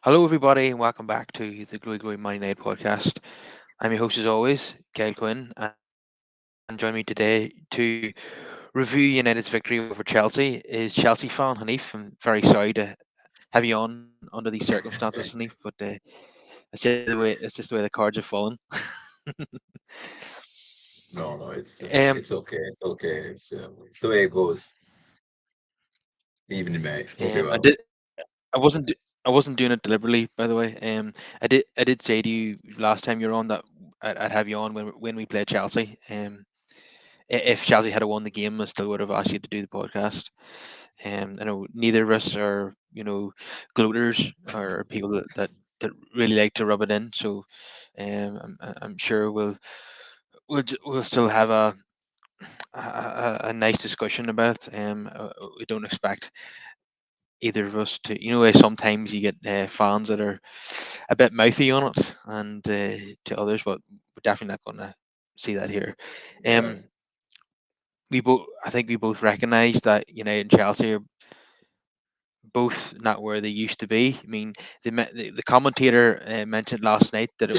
Hello, everybody, and welcome back to the Glory Glory Man United podcast. I'm your host, as always, Gail Quinn, and join me today to review United's victory over Chelsea is Chelsea fan Haneef. I'm very sorry to have you on under these circumstances, Haneef, but it's just the way the cards are falling. No, no, um, it's okay. It's okay. It's the way it goes. Evening, mate. Hope you're I well. did. I wasn't. I wasn't doing it deliberately, by the way. I did say to you last time you were on that I'd have you on when we played Chelsea. If Chelsea had won the game, I still would have asked you to do the podcast. I know neither of us are, gloaters or people that really like to rub it in. So, I'm sure we'll still have a nice discussion about it. We don't expect either of us to, sometimes you get fans that are a bit mouthy on it, and to others, but we're definitely not going to see that here. Yeah, Um, I think we both recognise that United and Chelsea are both not where they used to be. I mean, the commentator mentioned last night that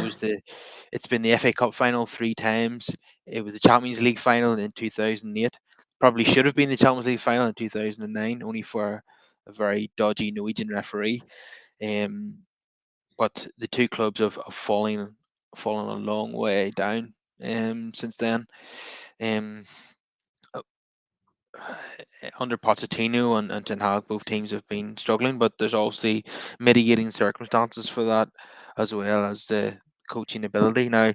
it's been the FA Cup final three times. It was the Champions League final in 2008. Probably should have been the Champions League final in 2009, only for a very dodgy Norwegian referee. Um, but the two clubs have fallen a long way down since then. Um, Under Pochettino and Ten Hag, both teams have been struggling, but there's obviously mitigating circumstances for that, as well as the coaching ability. Now,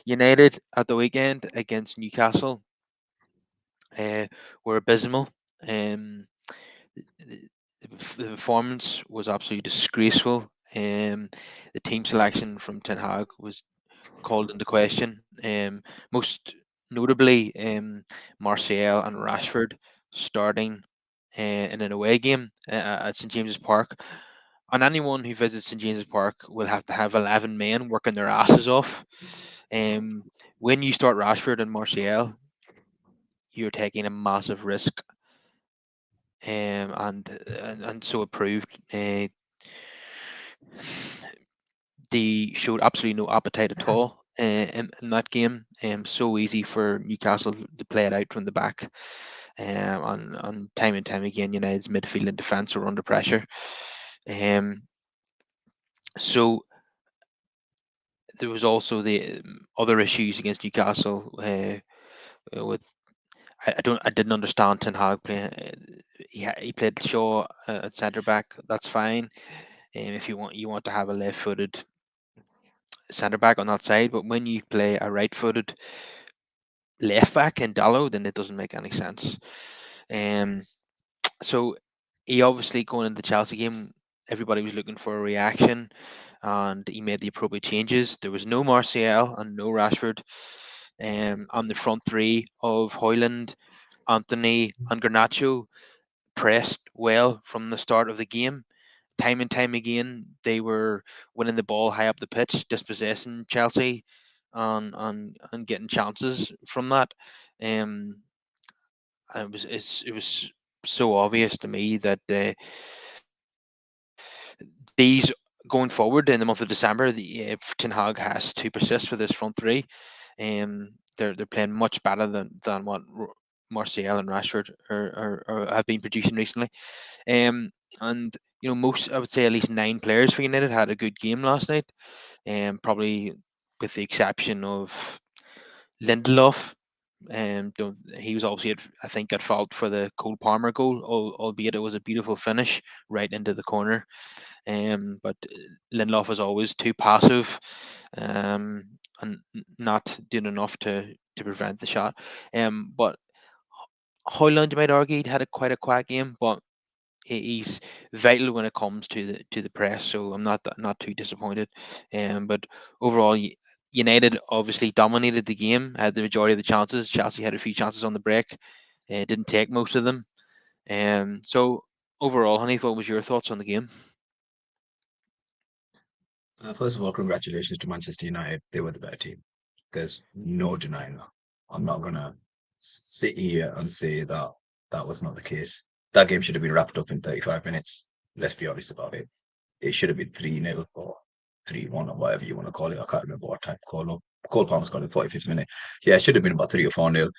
United at the weekend against Newcastle uh, were abysmal. Um, the, the performance was absolutely disgraceful. The team selection from Ten Hag was called into question. Most notably, Martial and Rashford starting in an away game at St James's Park. And anyone who visits St James's Park will have to have 11 men working their asses off. Um, when you start Rashford and Martial, you're taking a massive risk, and so it proved. They showed absolutely no appetite at all in that game. So easy for Newcastle to play it out from the back. On time and time again, United's midfield and defence were under pressure. Um, so there was also the other issues against Newcastle. With I didn't understand Ten Hag playing. He played Shaw at centre back. That's fine. If you want to have a left-footed centre back on that side, but when you play a right-footed left back in Dallo, then it doesn't make any sense. Um, so he obviously going into the Chelsea game, everybody was looking for a reaction, and he made the appropriate changes. There was no Martial and no Rashford, on the front three of Hoyland, Anthony, and Garnacho pressed well from the start of the game. Time and time again, they were winning the ball high up the pitch, dispossessing Chelsea, and getting chances from that. Um, and it was so obvious to me that these going forward in the month of December, if Ten Hag has to persist with his front three, they're playing much better than what Martial and Rashford are have been producing recently. And most, I would say, at least nine players for United had a good game last night. Probably with the exception of Lindelof. Don't, he was obviously, I think, at fault for the Cole Palmer goal, albeit it was a beautiful finish right into the corner. But Lindelof was always too passive, and not doing enough to prevent the shot. But Hoyland, you might argue, had a quite a quiet game, but he's vital when it comes to the press. So I'm not too disappointed. But overall, United obviously dominated the game, had the majority of the chances. Chelsea had a few chances on the break, didn't take most of them. So overall, honey, what was your thoughts on the game? First of all, congratulations to Manchester United. They were the better team. There's no denying that. I'm not gonna sit here and say that that was not the case. That game should have been wrapped up in 35 minutes. Let's be honest about it. it should have been 3-0 or 3-1 or whatever you want to call it. I can't remember what type of call. Cole Palmer scored in 45th minute. Yeah, it should have been about 3 or 4-0.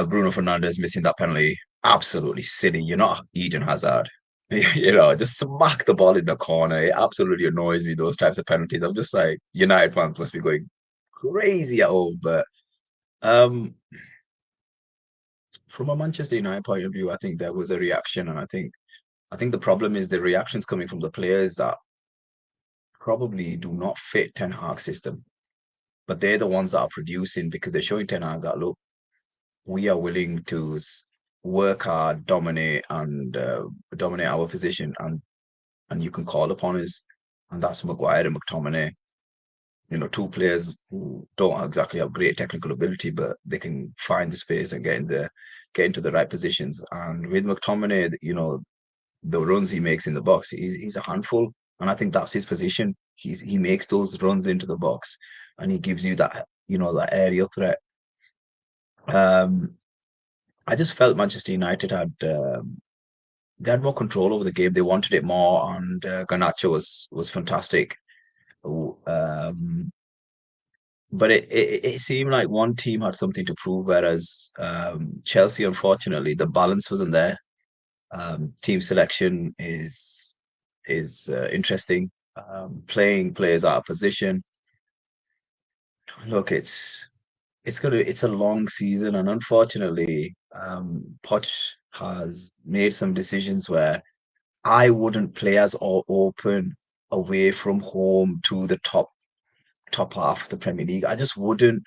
Bruno Fernandes missing that penalty. Absolutely silly. You're not Eden Hazard. Just smack the ball in the corner. It absolutely annoys me, those types of penalties. I'm just like, United fans must be going crazy at home. But um, from a Manchester United point of view, I think there was a reaction, and I think the problem is the reactions coming from the players that probably do not fit Ten Hag's system, but they're the ones that are producing because they're showing Ten Hag that look, we are willing to work hard, dominate, and dominate our position, and you can call upon us, and that's Maguire and McTominay. Two players who don't exactly have great technical ability, but they can find the space and get into the right positions. And with McTominay, the runs he makes in the box, he's a handful, and I think that's his position. He makes those runs into the box, and he gives you that aerial threat. Um, I just felt Manchester United they had more control over the game. They wanted it more, and Garnacho was fantastic. Um, but it seemed like one team had something to prove, whereas Chelsea, unfortunately, the balance wasn't there. Team selection is interesting. Playing players out of position. Look, it's a long season, and unfortunately, Poch has made some decisions where I wouldn't play as all open away from home to the top half of the Premier League. I just wouldn't,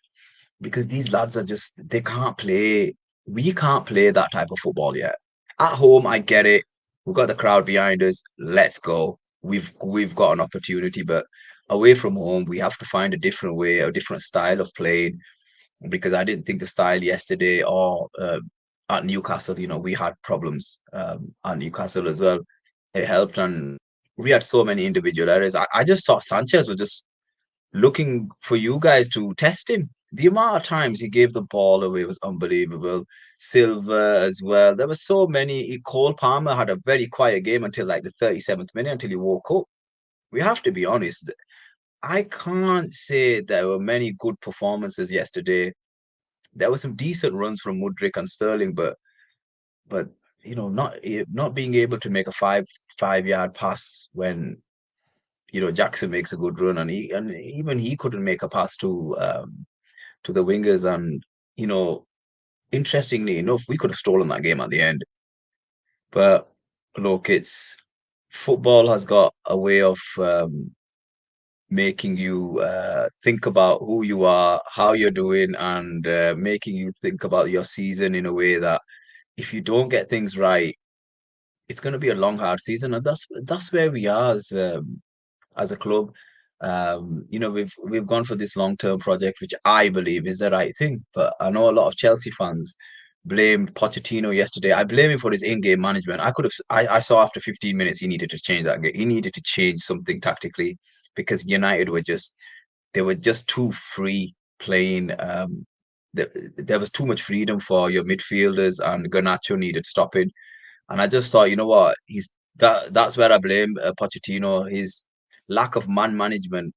because these lads are just they can't play. We can't play that type of football yet. At home, I get it. We've got the crowd behind us. Let's go. We've got an opportunity, but away from home, we have to find a different way, a different style of playing. Because I didn't think the style yesterday or at Newcastle, we had problems at Newcastle as well. It helped, and we had so many individual errors. I just thought Sanchez was just looking for you guys to test him. The amount of times he gave the ball away was unbelievable. Silva as well. There were so many. Cole Palmer had a very quiet game until like the 37th minute until he woke up. We have to be honest. I can't say there were many good performances yesterday. There were some decent runs from Mudryk and Sterling, but not being able to make a five-yard pass when Jackson makes a good run, and even he couldn't make a pass to the wingers. And you know, interestingly enough, we could have stolen that game at the end. But look, it's football has got a way of making you think about who you are, how you're doing, and making you think about your season in a way that if you don't get things right, it's going to be a long, hard season, and that's where we are as a club. We've gone for this long term project, which I believe is the right thing. But I know a lot of Chelsea fans blamed Pochettino yesterday. I blame him for his in-game management. I saw after 15 minutes he needed to change that game. He needed to change something tactically because United were just too free playing. There was too much freedom for your midfielders, and Garnacho needed stopping. And I just thought, you know what, that's where I blame Pochettino. His lack of man management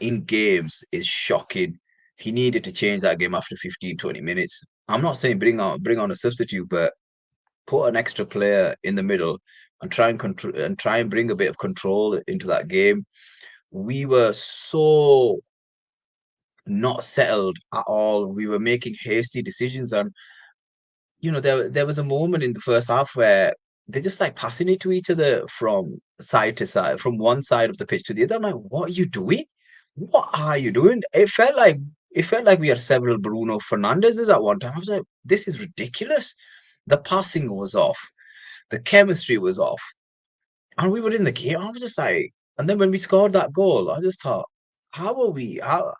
in games is shocking. He needed to change that game after 15, 20 minutes. I'm not saying bring on a substitute, but put an extra player in the middle and try and bring a bit of control into that game. We were so not settled at all. We were making hasty decisions, and there was a moment in the first half where they just like passing it to each other from side to side, from one side of the pitch to the other. I'm like, what are you doing? What are you doing? It felt like we had several Bruno Fernandez's at one time. I was like, this is ridiculous. The passing was off, the chemistry was off, and we were in the game. I was just like, and then when we scored that goal, I just thought, how are we? How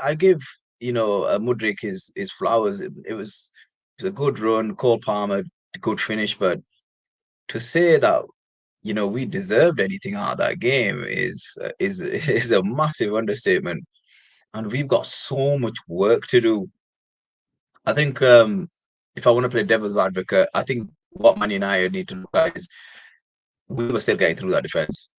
I give Mudryk his flowers. It was a good run. Cole Palmer, good finish, but to say that we deserved anything out of that game is is a massive understatement, and we've got so much work to do. I think if I want to play devil's advocate, I think what Man United need to look at is we were still getting through that defense.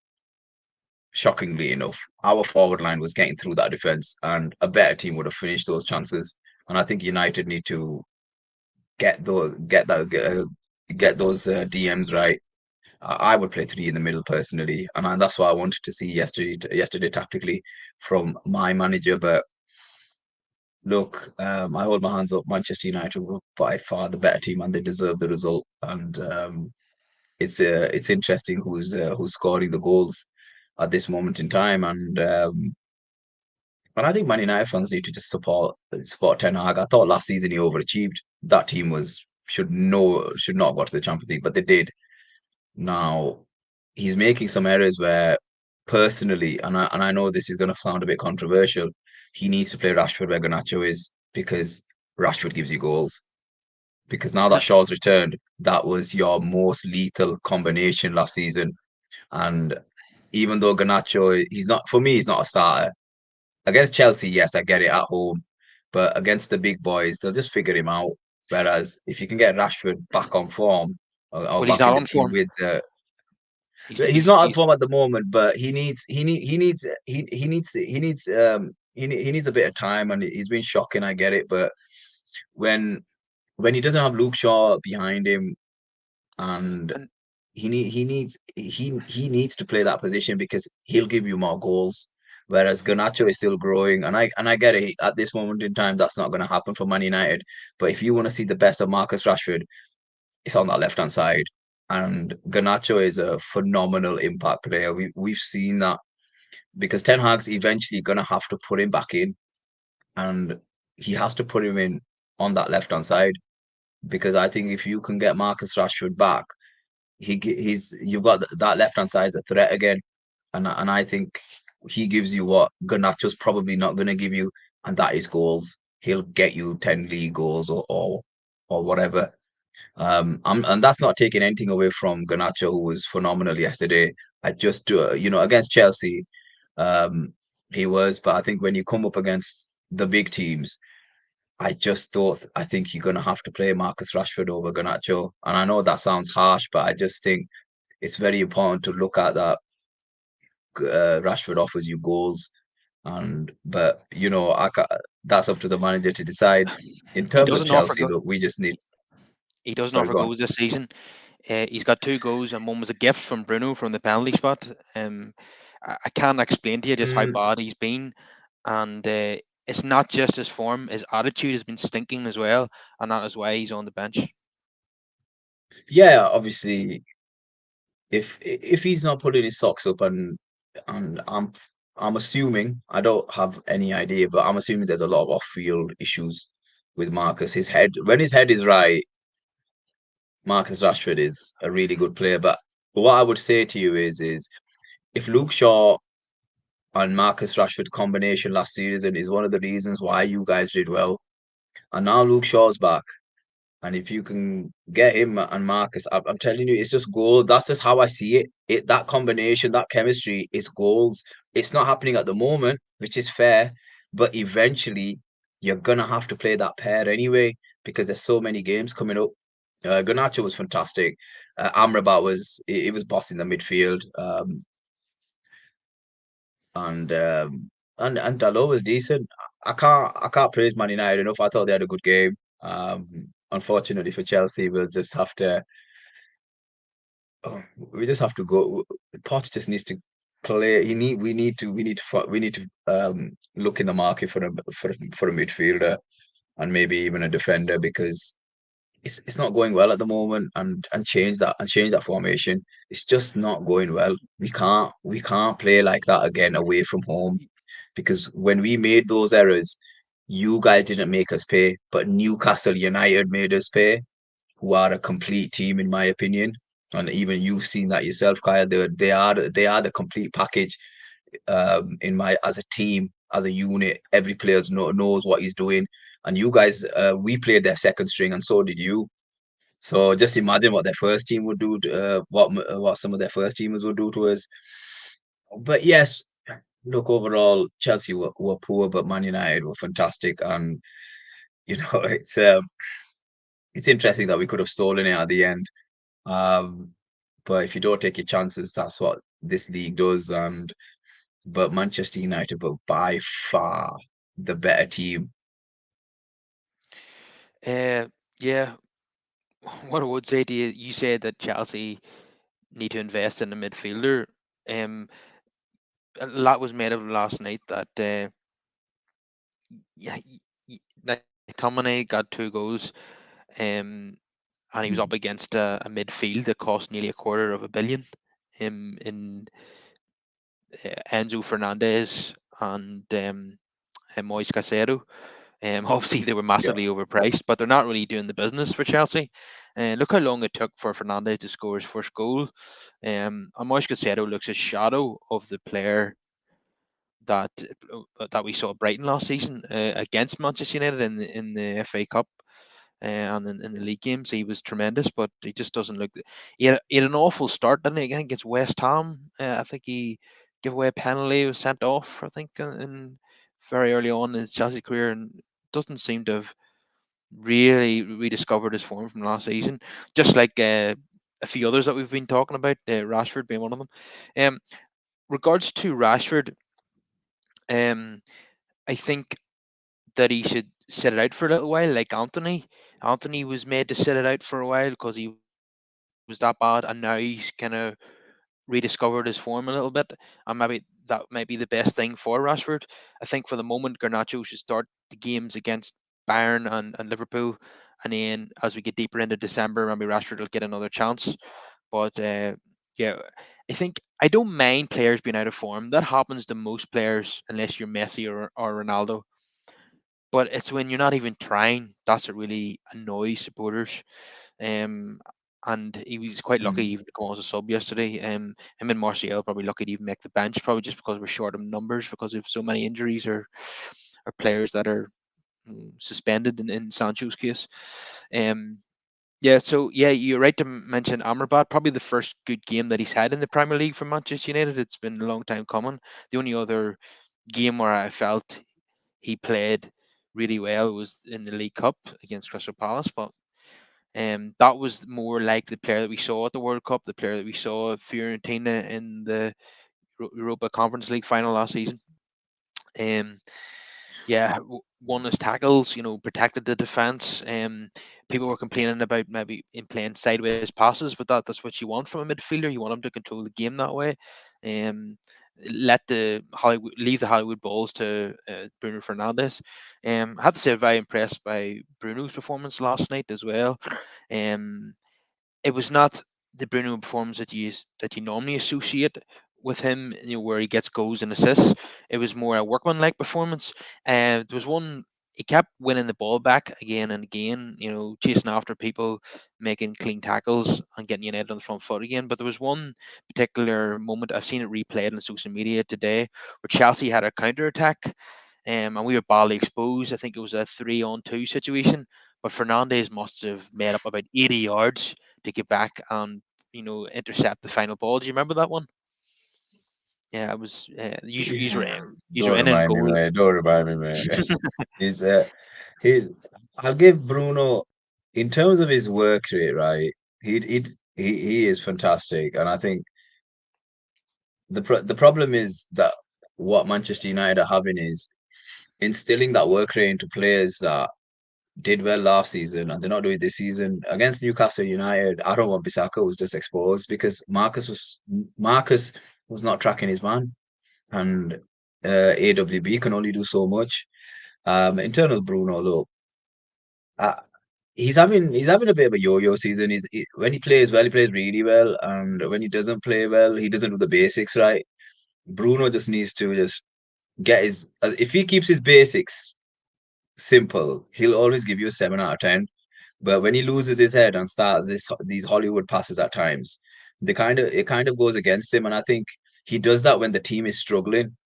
shockingly enough, our forward line was getting through that defense, and a better team would have finished those chances. And I think United need to get those DMs right. I would play three in the middle personally, and that's what I wanted to see yesterday tactically from my manager. But look, I hold my hands up. Manchester United were by far the better team, and they deserve the result. And it's interesting who's scoring the goals at this moment in time. And I think Man United fans need to just support Ten Hag. I thought last season he overachieved. That team was should not have got to the Champions League, but they did. Now he's making some errors where personally, and I know this is going to sound a bit controversial, he needs to play Rashford where Garnacho is because Rashford gives you goals. Because now that And Shaw's returned, that was your most lethal combination last season. And even though Garnacho, he's not for me, he's not a starter. Against Chelsea, yes, I get it at home, but against the big boys, they'll just figure him out. Whereas if you can get Rashford back on form or well, he's back in not the on team form. with the he's He's not at he's form at the moment, but he needs a bit of time, and he's been shocking. I get it, but when when he doesn't have Luke Shaw behind him, and and he needs to play that position because he'll give you more goals. Whereas Garnacho is still growing, and I get it. At this moment in time, that's not going to happen for Man United. But if you want to see the best of Marcus Rashford, it's on that left hand side. And Garnacho is a phenomenal impact player. We've seen that because Ten Hag's eventually gonna have to put him back in, and he has to put him in on that left hand side because I think if you can get Marcus Rashford back, he's you've got that left hand side as a threat again, and I think he gives you what Garnacho's probably not gonna give you, and that is goals. He'll get you 10 league goals or whatever. And that's not taking anything away from Garnacho, who was phenomenal yesterday. I just, against Chelsea, um, he was. But I think when you come up against the big teams, I think you're going to have to play Marcus Rashford over Garnacho. And I know that sounds harsh, but I just think it's very important to look at that. Rashford offers you goals, but that's up to the manager to decide. In he terms of doesn't offer Chelsea, look, we just need. he doesn't Sorry, offer go on. goals this season. He's got two goals, and one was a gift from Bruno from the penalty spot. I can't explain to you just how Mm, bad he's been, and it's not just his form; his attitude has been stinking as well, and that is why he's on the bench. yeah, obviously, if he's not putting his socks up, and I'm assuming, I don't have any idea, but I'm assuming there's a lot of off-field issues with Marcus. When his head is right, Marcus Rashford is a really good player. But what I would say to you is if Luke Shaw and Marcus Rashford combination last season is one of the reasons why you guys did well, and now Luke Shaw's back. And if you can get him and Marcus, I'm telling you, it's just gold. That's just how I see it. That combination, that chemistry is goals. It's not happening at the moment, which is fair, but eventually you're gonna have to play that pair anyway because there's so many games coming up. Garnacho was fantastic. Amrabat he was bossing the midfield, and Dalot was decent. I can't praise Man United enough. I thought they had a good game. Unfortunately for Chelsea, we just have to go. Potter just needs to clear. We need to look in the market for a midfielder and maybe even a defender because it's not going well at the moment, and change that formation. It's just not going well. We can't play like that again away from home because when we made those errors, you guys didn't make us pay, but Newcastle United made us pay, who are a complete team in my opinion. And even you've seen that yourself, Kyle. They are the complete package. In my as a team, as a unit, every player knows what he's doing. And you guys, we played their second string, and so did you. So just imagine what their first team would do. What some of their first teamers would do to us. But yes, look, overall, Chelsea were poor, but Man United were fantastic, and you know it's interesting that we could have stolen it at the end. Um, but if you don't take your chances, that's what this league does. And but Manchester United were by far the better team. Yeah, what I would say to you, you said that Chelsea need to invest in a midfielder. Um, a lot was made of last night that yeah, McTominay got 2 goals, um, and he was up Mm. against a midfield that cost nearly a quarter of a billion. In Enzo Fernandez and Moise Caicedo. Obviously, they were Yeah. massively overpriced, but they're not really doing the business for Chelsea. Look how long it took for Fernandez to score his first goal. And Moise Caicedo looks a shadow of the player that that we saw at Brighton last season against Manchester United in the FA Cup and in the league games. He was tremendous, but he just doesn't look. He had an awful start, didn't he? Again against West Ham. I think he gave away a penalty, was sent off. I think in very early on in his Chelsea career, and doesn't seem to have really rediscovered his form from last season. Just like a few others that we've been talking about, Rashford being one of them. Um, regards to Rashford, um, I think that he should sit it out for a little while, like Anthony. Anthony was made to sit it out for a while because he was that bad, and now he's kind of rediscovered his form a little bit, and maybe that might be the best thing for Rashford. I think for the moment, Garnacho should start the games against Bayern and Liverpool, and then as we get deeper into December, maybe Rashford will get another chance. But yeah, I think I don't mind players being out of form. That happens to most players, unless you're Messi or Ronaldo. But it's when you're not even trying that's what really annoys supporters. Um, and he was quite lucky Mm. even to come on as a sub yesterday. Him and Martial probably lucky to even make the bench, probably just because we're short of numbers because of so many injuries or players that are suspended in Sancho's case. Um, yeah, so yeah, you're right to mention Amrabat. Probably the first good game that he's had in the Premier League for Manchester United. It's been a long time coming. The only other game where I felt he played really well was in the League Cup against Crystal Palace, but that was more like the player that we saw at the World Cup, the player that we saw at Fiorentina in the Europa Conference League final last season. Um, yeah, won his tackles, protected the defense. People were complaining about maybe in playing sideways passes, but that's what you want from a midfielder. You want him to control the game that way. Um, let the Hollywood leave the Hollywood balls to Bruno Fernandes. I have to say, very impressed by Bruno's performance last night as well. Um, it was not the Bruno performance that you normally associate with him, where he gets goals and assists. It was more a workmanlike performance. There was one he kept winning the ball back again and again, chasing after people, making clean tackles and getting United on the front foot again. But there was one particular moment I've seen it replayed on social media today where Chelsea had a counter attack. And we were badly exposed. I think it was a 3-on-2 situation, but Fernandez must have made up about 80 yards to get back and intercept the final ball. Do you remember that one? Yeah, it was. Yeah. He's Don't in and remind me, goal. man. Don't remind me, man. He's he's I'll give Bruno in terms of his work rate, right? He is fantastic, and I think the problem is that what Manchester United are having is instilling that work rate into players that did well last season and they're not doing it this season. Against Newcastle United, I don't want Bissaka was just exposed because Marcus was not tracking his man, and AWB can only do so much. Internal Bruno, look, uh, he's having a bit of a yo-yo season. When he plays well, he plays really well, and when he doesn't play well, he doesn't do the basics right. Bruno just needs to just get his. If he keeps his basics simple, he'll always give you a 7 out of 10. But when he loses his head and starts these Hollywood passes at times, it kind of goes against him. And I think he does that when the team is struggling.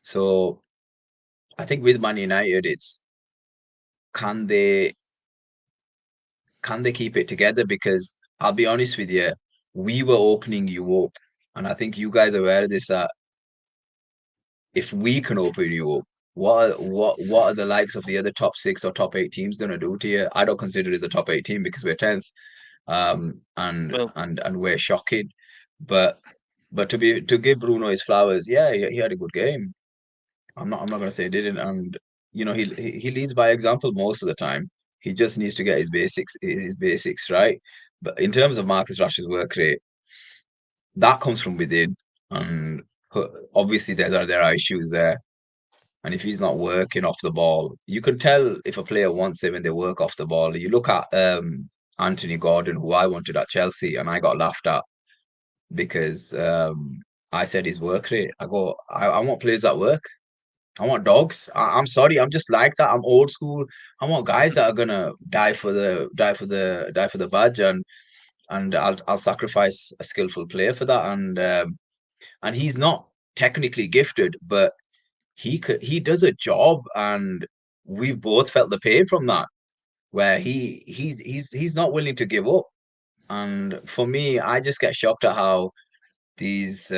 So I think with Man United, it's can they can they keep it together? Because I'll be honest with you, we were opening you up, and I think you guys are aware of this. That if we can open you up, what are the likes of the other top six or top eight teams going to do to you? I don't consider it as a top eight team because we're 10th, and Well, and we're shocking. But But to give Bruno his flowers, yeah, he had a good game. I'm not gonna say he didn't, and he leads by example most of the time. He just needs to get his basics right. But in terms of Marcus Rashford's work rate, that comes from within, and obviously there are issues there. And if he's not working off the ball, you can tell if a player wants it when they work off the ball. You look at Anthony Gordon, who I wanted at Chelsea, and I got laughed at because I said his work rate. I want players that work. I want dogs. I'm sorry, I'm just like that. I'm old school. I want guys that are gonna die for the badge, and I'll sacrifice a skillful player for that. And he's not technically gifted, but he does a job, and we've both felt the pain from that, where he's not willing to give up. And for me, I just get shocked at how these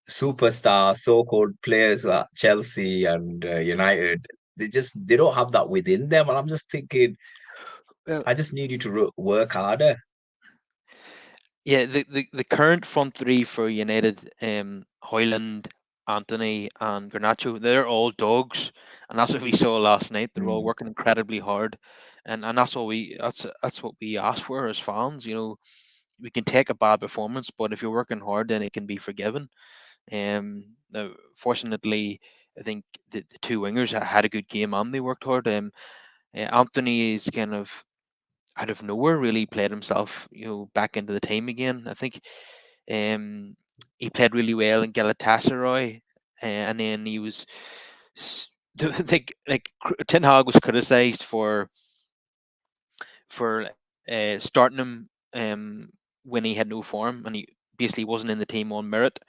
superstar so-called players at Chelsea and United, they don't have that within them. And I'm just thinking, Well, I just need you to work harder. yeah, the current front three for United, Hoyland, Anthony, and Garnacho, they're all dogs, and that's what we saw last night. They're all Mm. working incredibly hard, and that's what we ask for as fans. We can take a bad performance, but if you're working hard, then it can be forgiven. Now, fortunately, I think the two wingers had a good game and they worked hard. Anthony is kind of out of nowhere really played himself, back into the team again. I think um, he played really well in Galatasaray, and then he was Ten Hag was criticised for starting him when he had no form and he basically wasn't in the team on merit.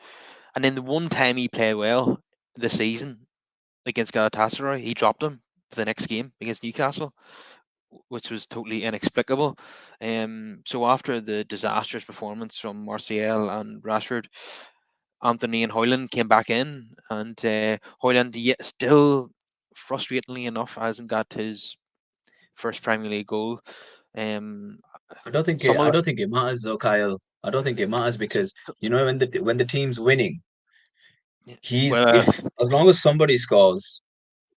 And then the one time he played well this season against Galatasaray, he dropped him for the next game against Newcastle, which was totally inexplicable. So after the disastrous performance from Martial and Rashford, Anthony and Hoyland came back in, and Hoyland yet still, frustratingly enough, hasn't got his first Premier League goal. Um, I don't think it, some I of don't think it matters though, Kyle. I don't think it matters the, because when the team's winning, yeah, he's well, if as long as somebody scores,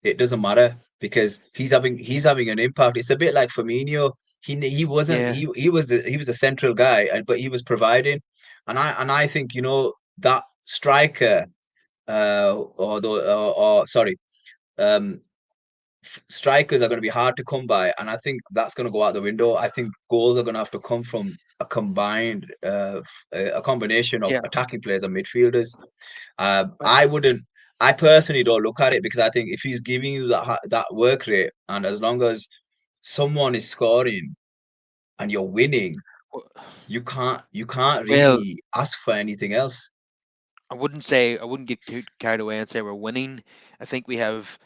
it doesn't matter because he's having an impact. It's a bit like Firmino. He wasn't yeah, he was a central guy, but he was providing, and I think that striker, or sorry, um, strikers are going to be hard to come by, and I think that's going to go out the window. I think goals are going to have to come from a combination of yeah. attacking players and midfielders. I wouldn't. I personally don't look at it because I think if he's giving you that work rate, and as long as someone is scoring and you're winning, you can't Well, really ask for anything else. I wouldn't get too carried away and say we're winning. I think we have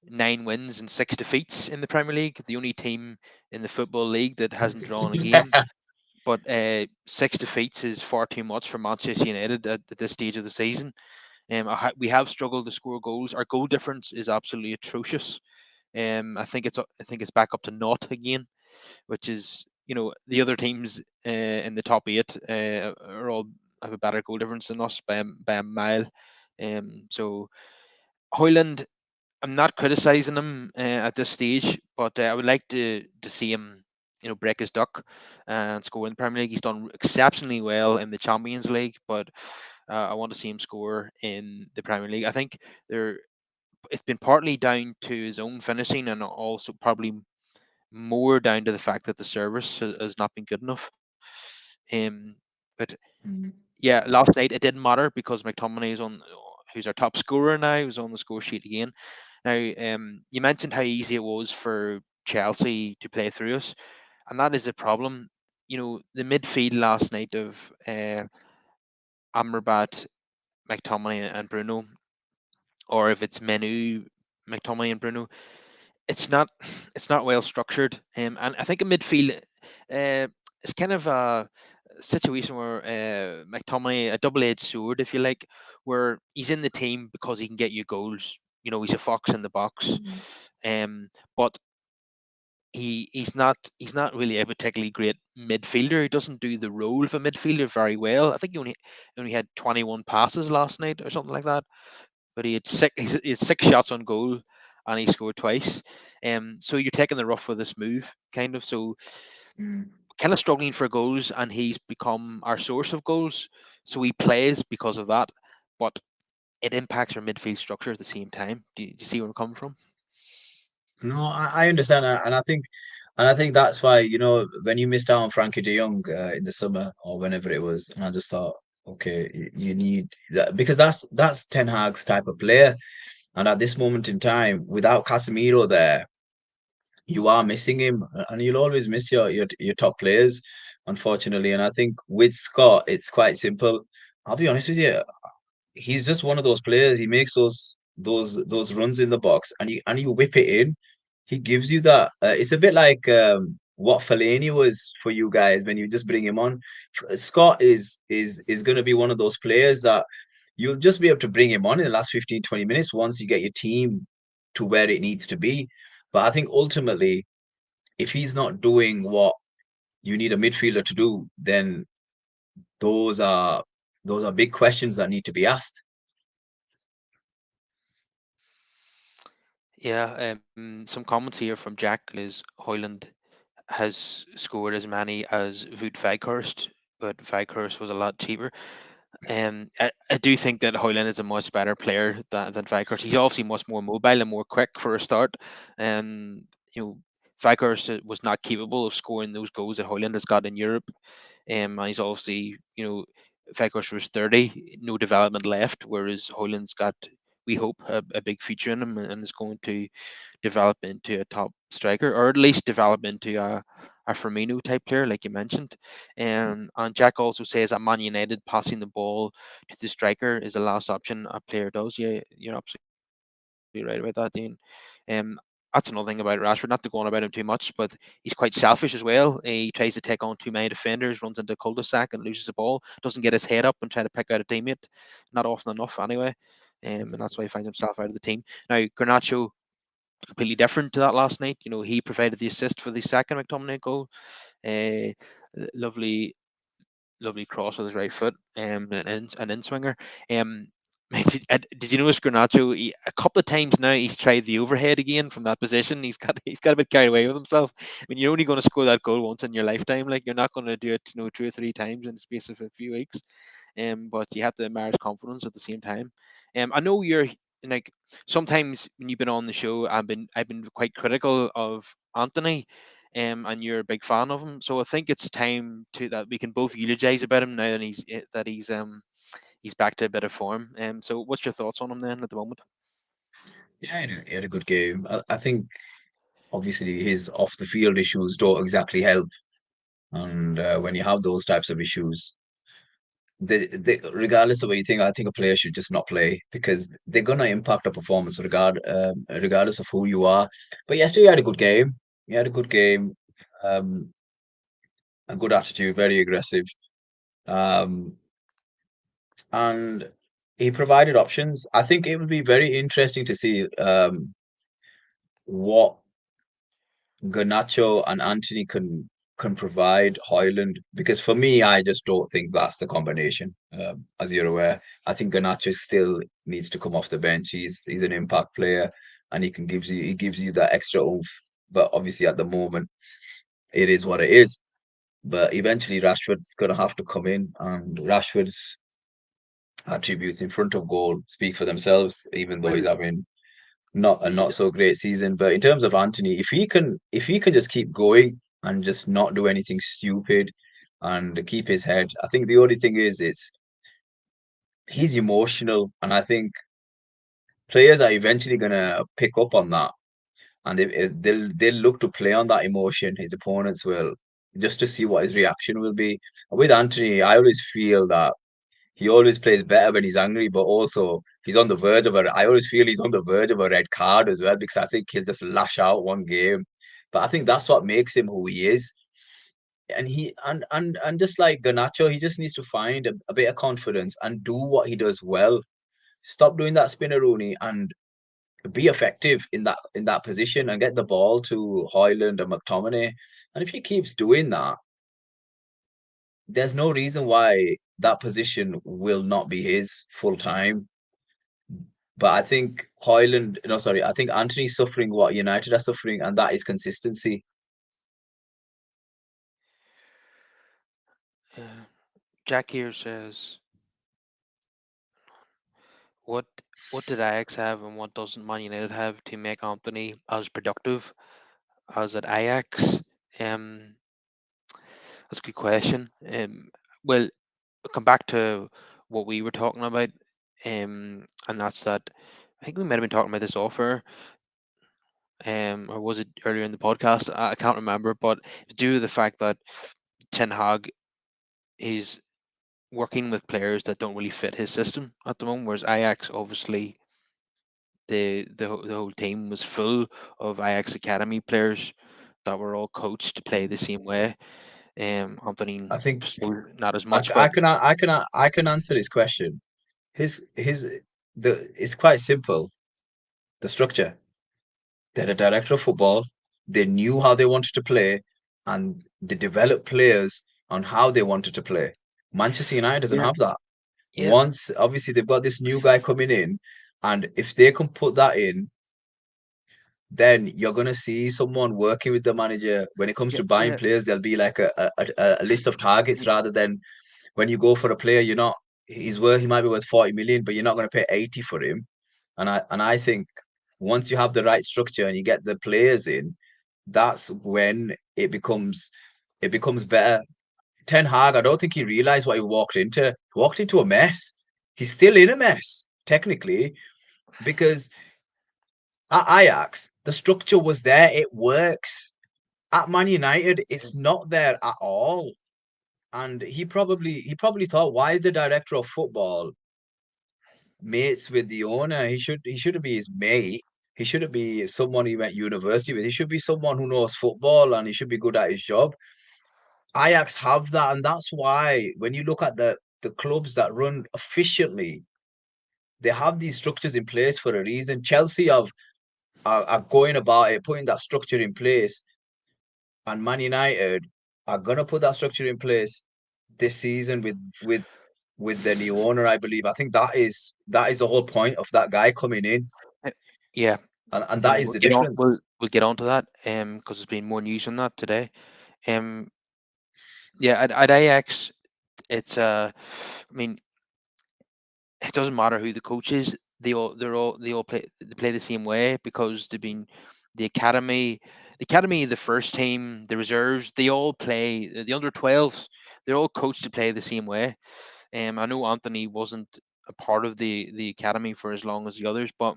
9 wins and 6 defeats in the Premier League. The only team in the football league that hasn't drawn a game. But 6 defeats is far too much for Manchester United at this stage of the season. We have struggled to score goals. Our goal difference is absolutely atrocious. I think it's back up to naught again, which is, the other teams in the top eight are all have a better goal difference than us by a mile. So Hoyland, I'm not criticizing him at this stage, but I would like to see him, break his duck and score in the Premier League. He's done exceptionally well in the Champions League, but I want to see him score in the Premier League. I think there it's been partly down to his own finishing, and also probably more down to the fact that the service has not been good enough. But yeah, last night it didn't matter because McTominay is who's our top scorer now, who's on the score sheet again. Now, you mentioned how easy it was for Chelsea to play through us, and that is a problem. The midfield last night of Amrabat, McTominay, and Bruno, or if it's Menu, McTominay, and Bruno, it's not it's not well structured. And I think a midfield, it's kind of a situation where McTominay, a double-edged sword, if you like, where he's in the team because he can get you goals. He's a fox in the box. Mm. Um, but he's not really a particularly great midfielder. He doesn't do the role of a midfielder very well. I think he only had 21 passes last night or something like that, but he had 6 shots on goal and he scored twice. So you're taking the rough with this move, kind of. So Mm. kind of struggling for goals, and he's become our source of goals. So he plays because of that, but it impacts our midfield structure at the same time. Do you see where I'm coming from? No, I understand, and I think that's why, when you missed out on Frankie De Jong in the summer or whenever it was, and I just thought, okay, you need that because that's Ten Hag's type of player, and at this moment in time, without Casemiro there, you are missing him, and you'll always miss your top players, unfortunately. And I think with Scott, it's quite simple. I'll be honest with you, he's just one of those players. He makes those runs in the box, and you whip it in. He gives you that. It's a bit like what Fellaini was for you guys when you just bring him on. Scott is going to be one of those players that you'll just be able to bring him on in the last 15, 20 minutes once you get your team to where it needs to be. But I think ultimately, if he's not doing what you need a midfielder to do, then those are those are big questions that need to be asked. Yeah, some comments here from Jack is Hoyland has scored as many as Wout Weghorst, but Weghorst was a lot cheaper. I do think that Hoyland is a much better player than Weghorst. He's obviously much more mobile and more quick for a start. Um, you know, Weghorst was not capable of scoring those goals that Hoyland has got in Europe. And he's obviously, Weghorst was 30, no development left, whereas Hoyland's got, we hope, a big future in him and is going to develop into a top striker, or at least develop into a Firmino type player, like you mentioned. And Jack also says that Man United passing the ball to the striker is the last option a player does. Yeah, you're absolutely right about that, Dean. Um, that's another thing about Rashford, not to go on about him too much, but he's quite selfish as well. He tries to take on too many defenders, runs into a cul-de-sac and loses the ball, doesn't get his head up and try to pick out a teammate, not often enough anyway. And that's why he finds himself out of the team. Now, Garnacho, completely different to that last night. He provided the assist for the second McTominay goal. Uh, lovely, lovely cross with his right foot, an in swinger. Um, did you notice Garnacho? A couple of times now he's tried the overhead again from that position. He's got a bit carried away with himself. I mean, you're only going to score that goal once in your lifetime. Like you're not going to do it, 2 or 3 times in the space of a few weeks. But you have to admire his confidence at the same time. I know you're like sometimes when you've been on the show, I've been quite critical of Anthony, and you're a big fan of him. So I think it's time to that we can both eulogize about him now that he's back to a bit of form. So what's your thoughts on him then at the moment? Yeah, he had a good game. I think obviously his off the field issues don't exactly help, and when you have those types of issues, regardless of what you think, I think a player should just not play because they're gonna impact a performance regardless of who you are. But yesterday he had a good game. He had a good game, um, a good attitude, very aggressive, um, and he provided options. I think it would be very interesting to see what Garnacho and Anthony can provide Hoyland because for me, I just don't think that's the combination. As you're aware, I think Garnacho still needs to come off the bench. He's an impact player, and he gives you that extra oomph. But obviously, at the moment, it is what it is. But eventually, Rashford's gonna have to come in, and Rashford's attributes in front of goal speak for themselves. Even though he's Well, having not a y- not so great season. But in terms of Anthony, if he can just keep going and just not do anything stupid and keep his head, I think the only thing is it's he's emotional, and I think players are eventually gonna pick up on that, and they'll look to play on that emotion. His opponents will just to see what his reaction will be. With Anthony, I always feel that he always plays better when he's angry, but also he's on the verge of a. I always feel he's on the verge of a red card as well because I think he'll just lash out one game. But I think that's what makes him who he is. And and just like Ganacho, he just needs to find a bit of confidence and do what he does well. Stop doing that spinneroonie and be effective in that position and get the ball to Hoyland and McTominay. And if he keeps doing that, there's no reason why that position will not be his full time. But I think Hoyland, no, sorry, I think Anthony's suffering what United are suffering, and that is consistency. Uh, Jack here says, what what did Ajax have and what doesn't Man United have to make Anthony as productive as at Ajax? Um, that's a good question. Well, I'll come back to what we were talking about, and that's that. I think we might have been talking about this offer, or was it earlier in the podcast? I can't remember, but it's due to the fact that Ten Hag is working with players that don't really fit his system at the moment, whereas Ajax obviously the whole team was full of Ajax academy players that were all coached to play the same way. Anthony I think not as much, but I can answer this question. His the it's quite simple. The structure. They had a director of football. They knew how they wanted to play, and they developed players on how they wanted to play. Manchester United doesn't yeah, have that. yeah, Once, obviously, they've got this new guy coming in, and if they can put that in, then you're gonna see someone working with the manager. When it comes yeah, to buying yeah, players, there'll be like a list of targets y- rather than when you go for a player, you're not he might be worth 40 million, but you're not going to pay 80 for him. And I think once you have the right structure and you get the players in, that's when it becomes better. Ten Hag, I don't think he realized what he walked into. He walked into a mess. He's still in a mess, technically, because at Ajax, the structure was there. It works. At Man United, it's not there at all. And he probably thought, why is the director of football mates with the owner? He shouldn't be his mate. He shouldn't be someone he went university with. He should be someone who knows football and he should be good at his job. Ajax have that, and that's why when you look at the clubs that run efficiently, they have these structures in place for a reason. Chelsea are going about it, putting that structure in place, and Man United are gonna put that structure in place this season with the new owner, I believe. I think that is the whole point of that guy coming in, uh, yeah. and that is We'll the get on. difference. We'll get on to that. Because there's been more news on that today. Um, yeah, at Ajax, it's I mean, it doesn't matter who the coach is. They all play the same way because they've been the academy, the first team, the reserves. They all play the under 12s. They're all coached to play the same way. I know Anthony wasn't a part of the academy for as long as the others, but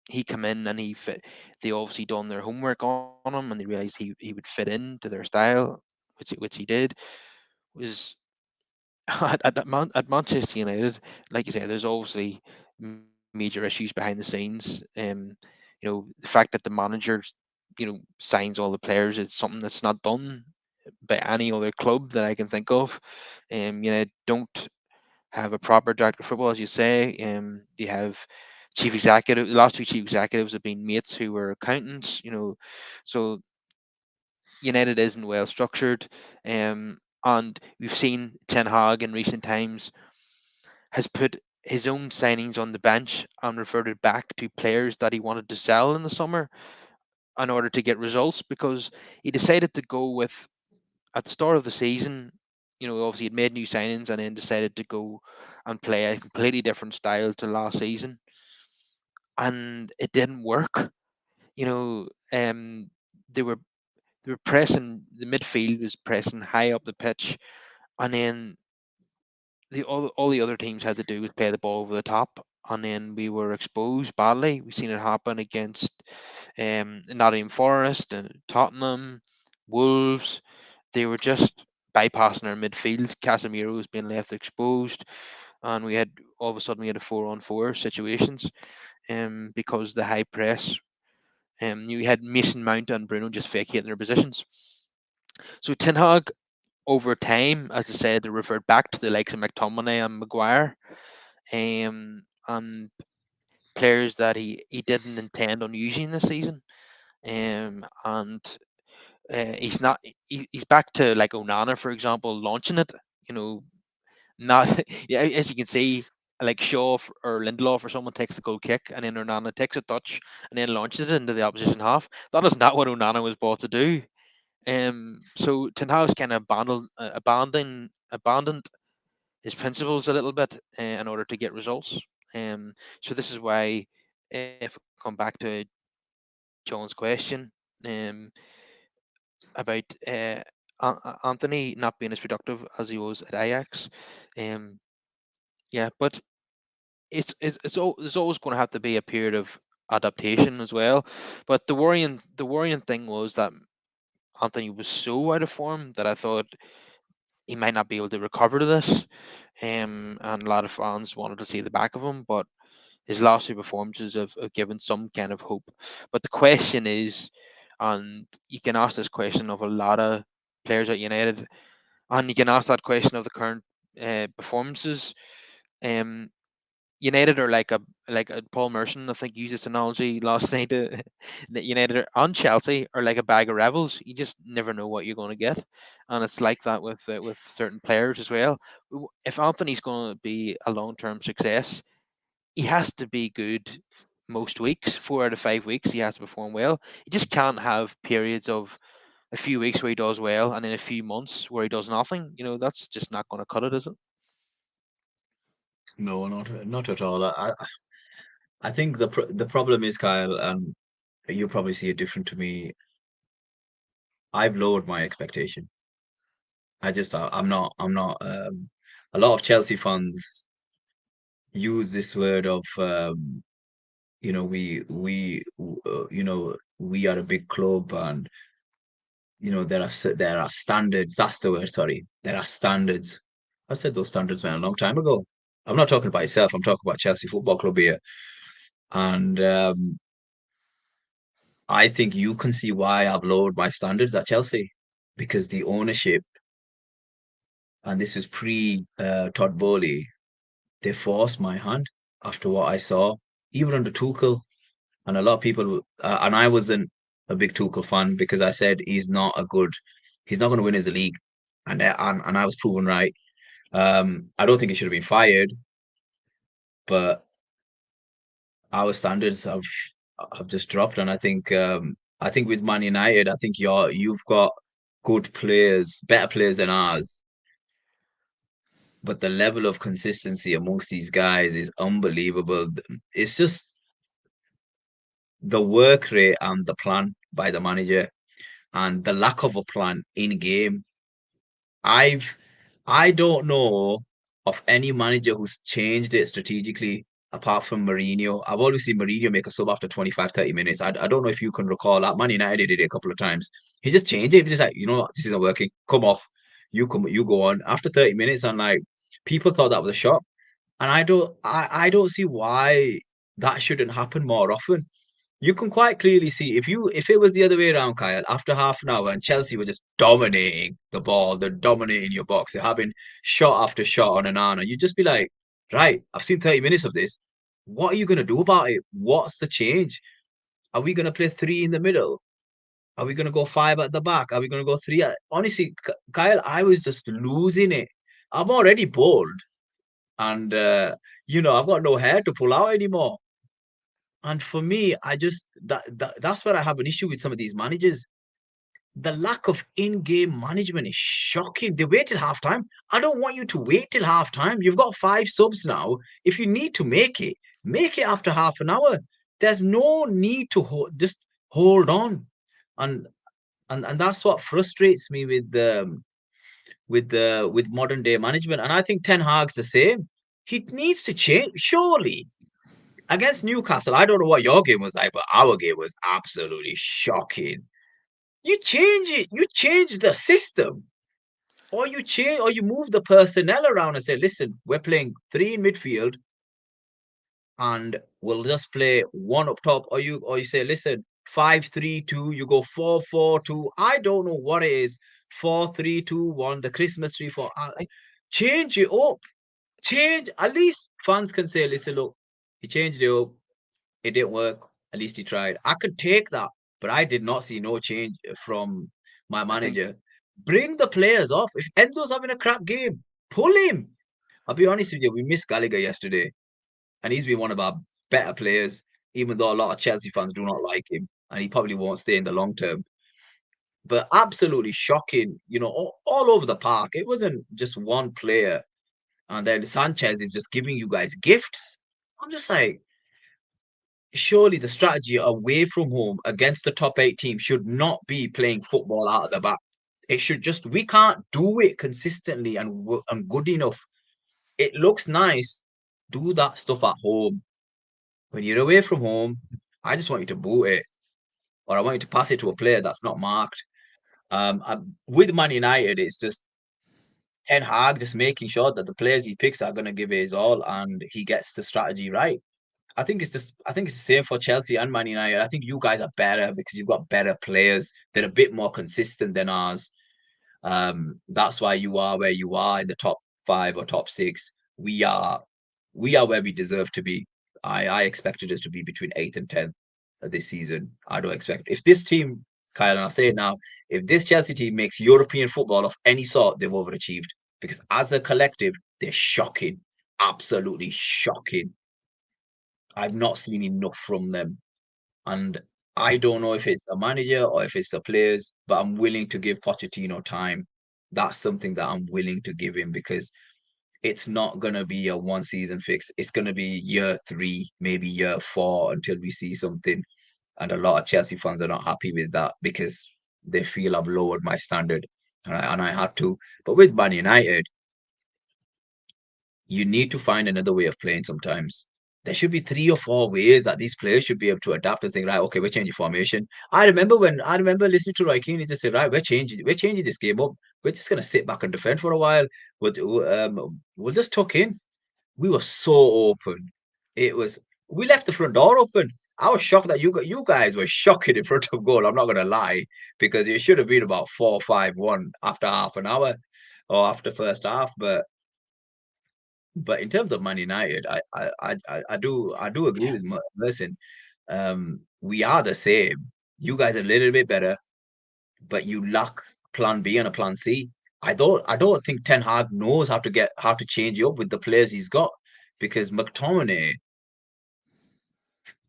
he come in and he fit. They obviously done their homework on him, and they realized he would fit into their style, which he did. Was at Manchester United, like you say, there's obviously major issues behind the scenes. The fact that the manager, signs all the players is something that's not done by any other club that I can think of. Don't have a proper director of football, as you say. You have chief executive. The last two chief executives have been mates who were accountants. So United isn't well structured. And we've seen Ten Hag in recent times has put his own signings on the bench and reverted back to players that he wanted to sell in the summer in order to get results because he decided to go with at the start of the season. Obviously he'd made new signings and then decided to go and play a completely different style to last season, and it didn't work. You know, they were they were pressing the midfield was pressing high up the pitch, and then all the other teams had to do was play the ball over the top, and then we were exposed badly. We've seen it happen against Nottingham Forest and Tottenham, Wolves. They were just bypassing our midfield. Casemiro was being left exposed, and we had all of a sudden we had a 4-on-4 situations, because the high press. You had Mason Mount and Bruno just vacating their positions. So Ten Hag, over time, as I said, they referred back to the likes of McTominay and Maguire. And players that he didn't intend on using this season. And he's not he's back to like Onana, for example, launching it. You know, not yeah, as you can see, like or Lindelof or someone takes the goal kick, and then Onana takes a touch and then launches it into the opposition half. That is not what Onana was bought to do. So Ten Hag's kind of abandoned his principles a little bit in order to get results. So this is why, if we come back to John's question, um, about Anthony not being as productive as he was at Ajax. Um, yeah, but there's always going to have to be a period of adaptation as well. But the worrying thing was that Anthony was so out of form that I thought he might not be able to recover to this. And a lot of fans wanted to see the back of him, but his last two performances have given some kind of hope. But the question is, and you can ask this question of a lot of players at United, and you can ask that question of the current performances. Um, United are like a Paul Merson, I think, used this analogy last night. That United and Chelsea are like a bag of rebels. You just never know what you're going to get, and it's like that with certain players as well. If Anthony's going to be a long term success, he has to be good most weeks. 4 out of 5 weeks, he has to perform well. You just can't have periods of a few weeks where he does well and then a few months where he does nothing. That's just not going to cut it, is it? No, not at all. I think the problem is, Kyle, and you probably see it different to me. I've lowered my expectation. I'm not. A lot of Chelsea fans use this word of we are a big club, and there are standards. That's the word. Sorry, there are standards. I said those standards went a long time ago. I'm not talking about yourself. I'm talking about Chelsea Football Club here, and I think you can see why I've lowered my standards at Chelsea, because the ownership, and this was pre Todd Bowley, they forced my hand after what I saw, even under Tuchel. And a lot of people, and I wasn't a big Tuchel fan because I said he's not going to win as a league, and I was proven right. I don't think he should have been fired, but our standards have just dropped, and I think with Man United, I think you've got good players, better players than ours, but the level of consistency amongst these guys is unbelievable. It's just the work rate and the plan by the manager and the lack of a plan in game. I've I don't know of any manager who's changed it strategically apart from Mourinho. I've always seen Mourinho make a sub after 25, 30 minutes. I don't know if you can recall that. Man United did it a couple of times. He just changed it. He's just like, you know what, this isn't working. Come off. You go on. After 30 minutes, and like people thought that was a shot. And I don't see why that shouldn't happen more often. You can quite clearly see if it was the other way around, Kyle, after half an hour and Chelsea were just dominating the ball, they're dominating your box, they're having shot after shot on Anana, you'd just be like, right, I've seen 30 minutes of this. What are you going to do about it? What's the change? Are we going to play three in the middle? Are we going to go five at the back? Are we going to go three? Honestly, Kyle, I was just losing it. I'm already bored, and I've got no hair to pull out anymore. And for me, that's where I have an issue with some of these managers. The lack of in-game management is shocking. They wait till halftime. I don't want you to wait till halftime. You've got five subs now. If you need to make it after half an hour. There's no need to just hold on. And and that's what frustrates me with modern day management. And I think Ten Hag's the same. He needs to change, surely against Newcastle. I don't know what your game was like, but our game was absolutely shocking. You change it. You change the system, or you move the personnel around and say, "Listen, we're playing three in midfield, and we'll just play one up top." Or you say, "Listen, 5-3-2. You go 4-4-2. I don't know what it is. 4-3-2-1. The Christmas tree for change it up. Change, at least fans can say, "Listen, look, he changed it up. It didn't work. At least he tried. I could take that, but I did not see no change from my I think manager. Bring the players off. If Enzo's having a crap game, pull him. I'll be honest with you, we missed Gallagher yesterday, and he's been one of our better players, even though a lot of Chelsea fans do not like him, and he probably won't stay in the long term. But absolutely shocking, all over the park. It wasn't just one player, and then Sanchez is just giving you guys gifts. I'm just like, surely the strategy away from home against the top eight team should not be playing football out of the back. It should just, we can't do it consistently and good enough. It looks nice. Do that stuff at home. When you're away from home, I just want you to boot it, or I want you to pass it to a player that's not marked. With Man United, it's just Ten Hag just making sure that the players he picks are going to give it his all, and he gets the strategy right. I think it's the same for Chelsea and Man United. I think you guys are better because you've got better players. They're a bit more consistent than ours. That's why you are where you are in the top five or top six. We are we are where we deserve to be. I expected us to be between 8th and 10th this season. I don't expect if this team, Kyle, and I'll say it now, if this Chelsea team makes European football of any sort, they've overachieved. Because as a collective, they're shocking. Absolutely shocking. I've not seen enough from them. And I don't know if it's the manager or if it's the players, but I'm willing to give Pochettino time. That's something that I'm willing to give him because it's not going to be a one season fix. It's going to be year three, maybe year four until we see something. And a lot of Chelsea fans are not happy with that because they feel I've lowered my standard and I had to. But with Man United, you need to find another way of playing sometimes. There should be three or four ways that these players should be able to adapt and think, right, okay, we're changing formation. I remember listening to Roy Keane, he just said, right, we're changing this game up. We're just gonna sit back and defend for a while. We'll just tuck in. We were so open. It was we left the front door open. I was shocked that you guys were shocking in front of goal. I'm not gonna lie, because it should have been about 4-5-1 after half an hour or after first half. But in terms of Man United, I do agree yeah. with Merson. We are the same. You guys are a little bit better, but you lack plan B and a plan C. I don't think Ten Hag knows how to change you up with the players he's got because McTominay,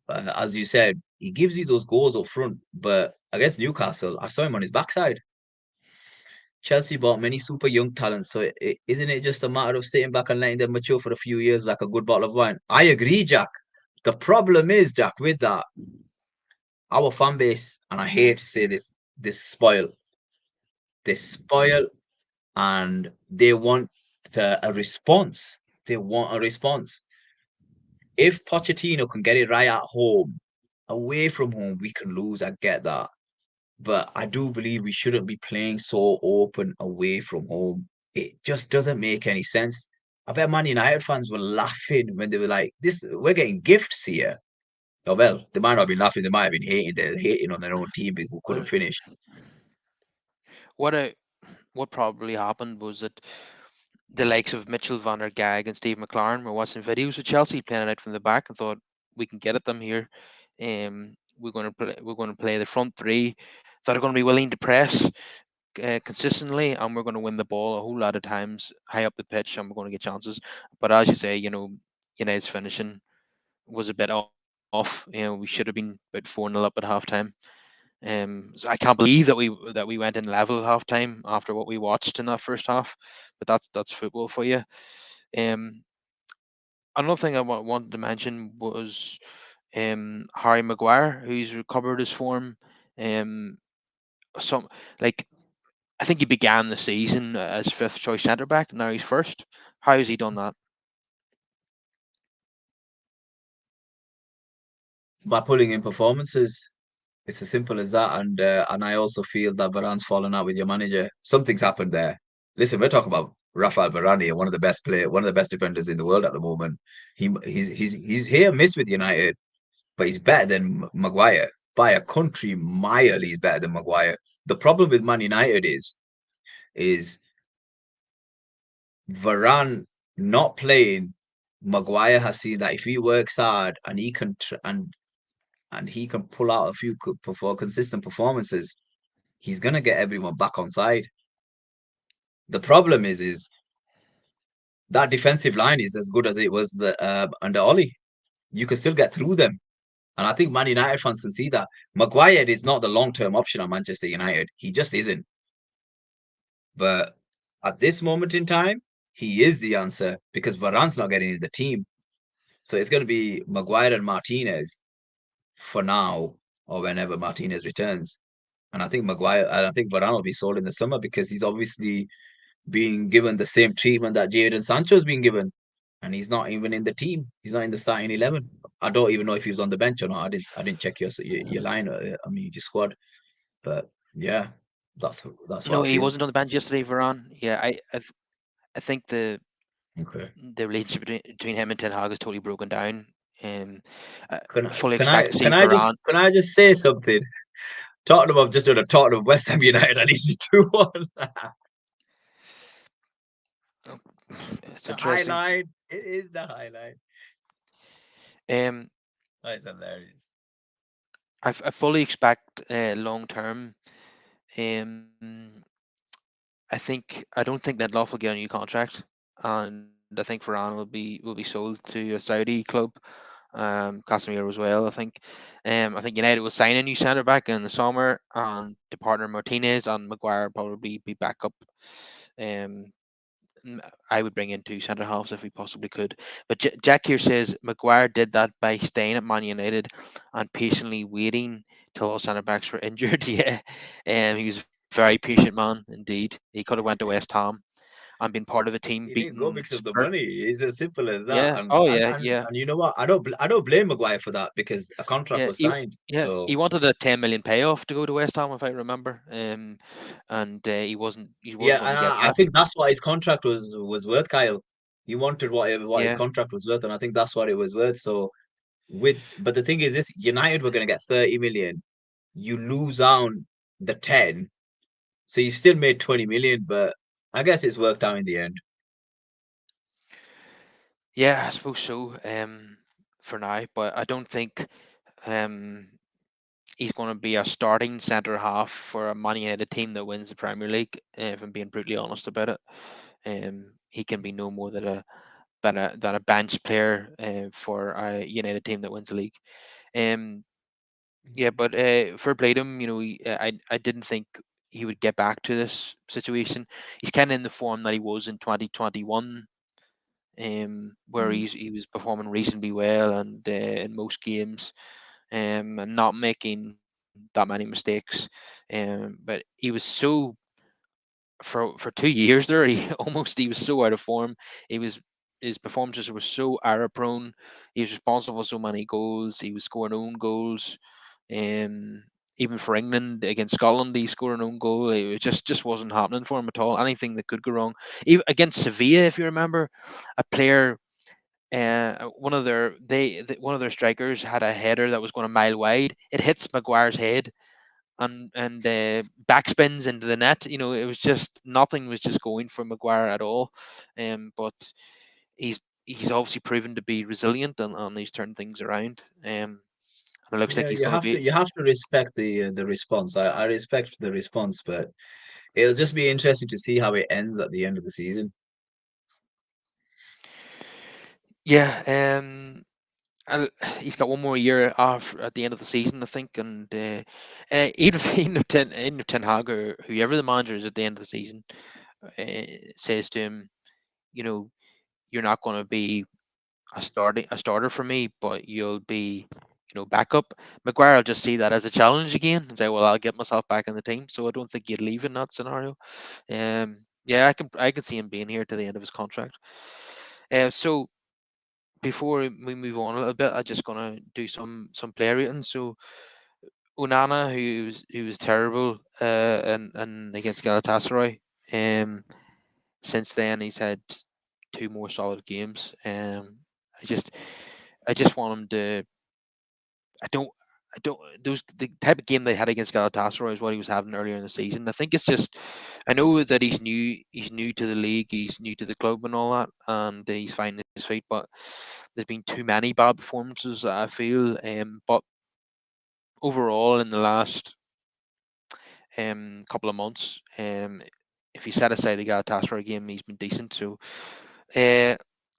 as you said, he gives you those goals up front, but against Newcastle, I saw him on his backside. Chelsea bought many super young talents, so isn't it just a matter of sitting back and letting them mature for a few years like a good bottle of wine? I agree, Jack. The problem is, Jack, with that, our fan base, and I hate to say this, they spoil, and they want a response. They want a response. If Pochettino can get it right at home, away from home, we can lose. I get that. But I do believe we shouldn't be playing so open away from home. It just doesn't make any sense. I bet Man United fans were laughing when they were like, "This, we're getting gifts here." Oh well, they might not be laughing. They might have been hating. They're hating on their own team because who couldn't Well, finish. what I what probably happened was that the likes of Mitchell van der Gag and Steve McLaren were watching videos of Chelsea playing it out from the back and thought we can get at them here. We're going to play the front three that are going to be willing to press consistently, and we're going to win the ball a whole lot of times high up the pitch, and we're going to get chances. But as you say, United's finishing was a bit off. We should have been about 4-0 up at half time. So I can't believe that we went in level at half time after what we watched in that first half. But that's football for you. Um, Another thing I wanted to mention was Harry Maguire, who's recovered his form. Um, some like I think he began the season as fifth choice centre back. Now he's first. How has he done that? By pulling in performances, it's as simple as that. And I also feel that Varane's fallen out with your manager. Something's happened there. Listen, we're talking about Rafael Varane, here, one of the best defenders in the world at the moment. He's here missed with United, but he's better than Maguire by a country mile. He's better than Maguire. The problem with Man United is Varane not playing. Maguire has seen that if he works hard and he can and and he can pull out a few for consistent performances, he's gonna get everyone back on side. The problem is that defensive line is as good as it was under Ollie. You can still get through them. And I think Man United fans can see that. Maguire is not the long term option at Manchester United. He just isn't. But at this moment in time, he is the answer because Varane's not getting in the team. So it's going to be Maguire and Martinez for now or whenever Martinez returns. And I think Varane will be sold in the summer because he's obviously being given the same treatment that Jadon Sancho's been given. And he's not even in the team. He's not in the starting 11. I don't even know if he was on the bench or not. I didn't check your line. I mean, your squad. But yeah, that's what No, I he feel. wasn't on the bench yesterday, Varane. Yeah, I think Okay. the relationship between him and Ten Hag is totally broken down. Um, I Can I fully can expect I to see can I just Varane. can I just say something? Tottenham have just done a Tottenham West Ham United. I need you to 2-1. Oh, it's The interesting. highlight. It is the highlight. Um, That's hilarious. I fully expect long term. Um, I don't think Nedloff will get a new contract, and I think Varane will be sold to a Saudi club. Casemiro as well. I think United will sign a new centre back in the summer, and to partner Martinez and Maguire probably be back up. Um, I would bring in two centre halves if we possibly could. But Jack here says Maguire did that by staying at Man United and patiently waiting till all centre backs were injured. Yeah, he was a very patient man indeed. He could have went to West Ham and been part of a team He didn't go beating because of the Spurs. money. It's as simple as that. Yeah. And Oh and yeah. and, Yeah. and you know what? I don't blame Maguire for that because a contract Yeah. was signed. He So wanted a 10 million payoff to go to West Ham, if I remember. And he yeah, wasn't going to get I that. think that's what his contract was worth, Kyle. He wanted what his Yeah. contract was worth, and I think that's what it was worth. So but the thing is, this United were going to get 30 million. You lose out the 10, so you still made 20 million. But I guess it's worked out in the end. Yeah, I suppose so. For now, but I don't think um he's going to be a starting centre half for a Man United team that wins the Premier League. If I'm being brutally honest about it, he can be no more than a bench player for a United team that wins the league. Um, yeah, but for Bladum, I didn't think he would get back to this situation. He's kind of in the form that he was in 2021, where Mm. he was performing reasonably well and in most games, and not making that many mistakes. But he was so for 2 years there, he was so out of form. He was his performances were so error prone. He was responsible for so many goals. He was scoring own goals. Um, Even for England against Scotland, he scored an own goal. It just wasn't happening for him at all. Anything that could go wrong. Even against Sevilla, if you remember, a player, one of their strikers had a header that was going a mile wide. It hits Maguire's head and backspins into the net. It was just nothing was just going for Maguire at all. But he's obviously proven to be resilient and he's turned things around. And it looks like Yeah, he's going to be. you have to respect the response. I respect the response, but it'll just be interesting to see how it ends at the end of the season. Yeah. He's got one more year off at the end of the season, I think, and even if Ten Hag or whoever the manager is at the end of the season says to him, you know, you're not going to be a starter for me, but you'll be, backup. Maguire will just see that as a challenge again and say, well, I'll get myself back in the team. So I don't think he'd leave in that scenario. Yeah, I can see him being here to the end of his contract. So before we move on a little bit, I'm just gonna do some player ratings. So Onana, who was terrible and against Galatasaray. Um, since then he's had two more solid games. I just I just want him to. I don't. I don't. Those the type of game they had against Galatasaray is what he was having earlier in the season. I think it's just. I know that he's new. He's new to the league. He's new to the club and all that, and he's finding his feet. But there's been too many bad performances. I feel. But overall in the last couple of months, if you set aside the Galatasaray game, he's been decent. So uh,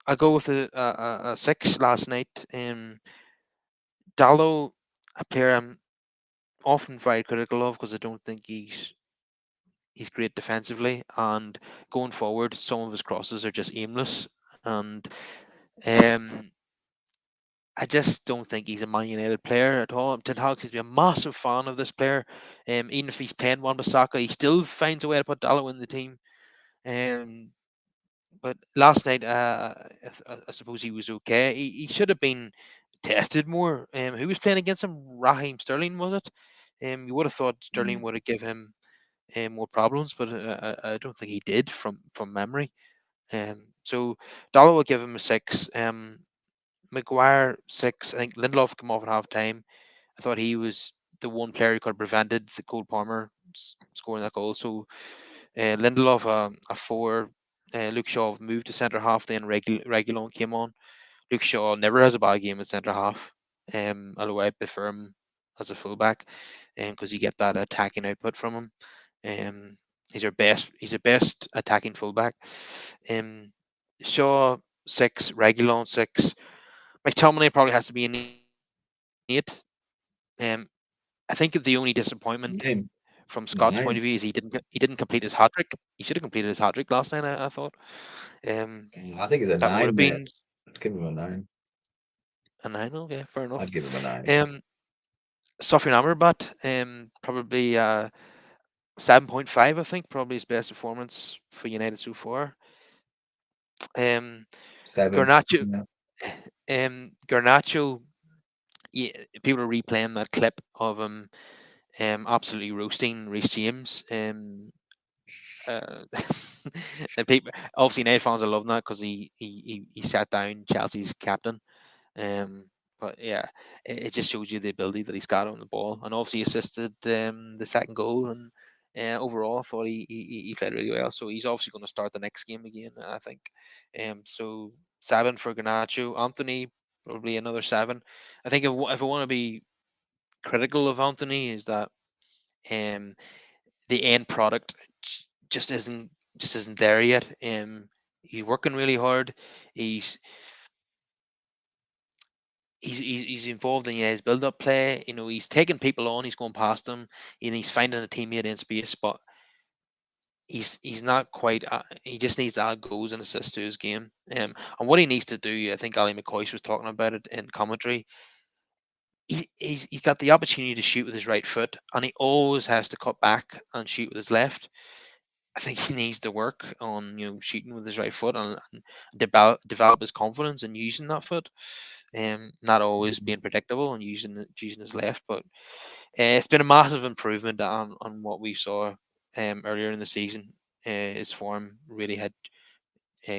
I go with a six last night. Dallo, a player I'm often very critical of because I don't think he's great defensively, and going forward, some of his crosses are just aimless, and um, I just don't think he's a Man United player at all. Ten Hag seems to be a massive fan of this player. Even if he's playing Wan-Bissaka, he still finds a way to put Dallo in the team. Um, but last night, I suppose he was okay. He should have been tested more. Who was playing against him? Raheem Sterling, was it? You would have thought Sterling Mm. would have given him more problems, but I don't think he did from memory. So Dallo will give him a six. Maguire six. I think Lindelof came off at half time. I thought he was the one player who could have prevented the Cole Palmer scoring that goal. So Lindelof a four. Luke Shaw moved to centre half. Then Regulon came on. Luke Shaw never has a bad game at centre half. Although I prefer him as a fullback, because you get that attacking output from him. He's our best. He's the best attacking fullback. Um, Shaw six, Regulon six. McTominay probably has to be an eight. Um, I think the only disappointment from Nine. Scott's point of view is Nine. he didn't complete his hat trick. He should have completed his hat trick last night. I thought. Um, I think it's a that would nine, have mate. been I'd give him a nine. a nine. Okay, fair enough. I'd give him a nine. Um, Sofian Amrabat, probably 7.5. I think probably his best performance for United so far. Um, Seven. Garnacho, Yeah. Garnacho. Yeah, people are replaying that clip of him absolutely roasting Reece James. Uh, and people, obviously, United fans are loving that because he sat down Chelsea's captain. Um, but yeah, it just shows you the ability that he's got on the ball, and obviously assisted the second goal. And overall, I thought he played really well. So he's obviously going to start the next game again, I think. So seven for Garnacho, Anthony probably another seven. I think if I want to be critical of Anthony, is that um the end product just isn't there yet. He's working really hard. He's he's involved in his build up play. You know, he's taking people on. He's going past them, and he's finding a teammate in space. But he's not quite. He just needs to add goals and assists to his game. And what he needs to do, I think Ali McCoy was talking about it in commentary. He's got the opportunity to shoot with his right foot, and he always has to cut back and shoot with his left. I think he needs to work on shooting with his right foot, and develop his confidence in using that foot, not always being predictable and using his left. But it's been a massive improvement on what we saw earlier in the season. His form really had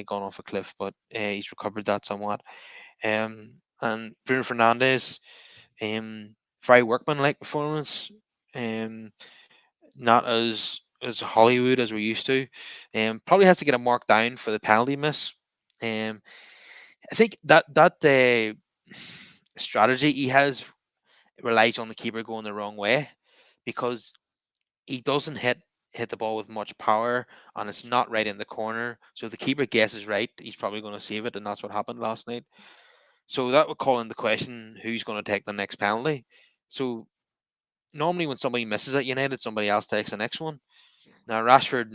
gone off a cliff, but he's recovered that somewhat. And Bruno Fernandes, very workmanlike performance. Um, Not as Hollywood as we're used to. Probably has to get a mark down for the penalty miss. Um, I think that strategy he has relies on the keeper going the wrong way, because he doesn't hit the ball with much power, and it's not right in the corner. So if the keeper guesses right, he's probably going to save it, and that's what happened last night. So that would call into question who's going to take the next penalty. So normally when somebody misses at United, somebody else takes the next one. Now Rashford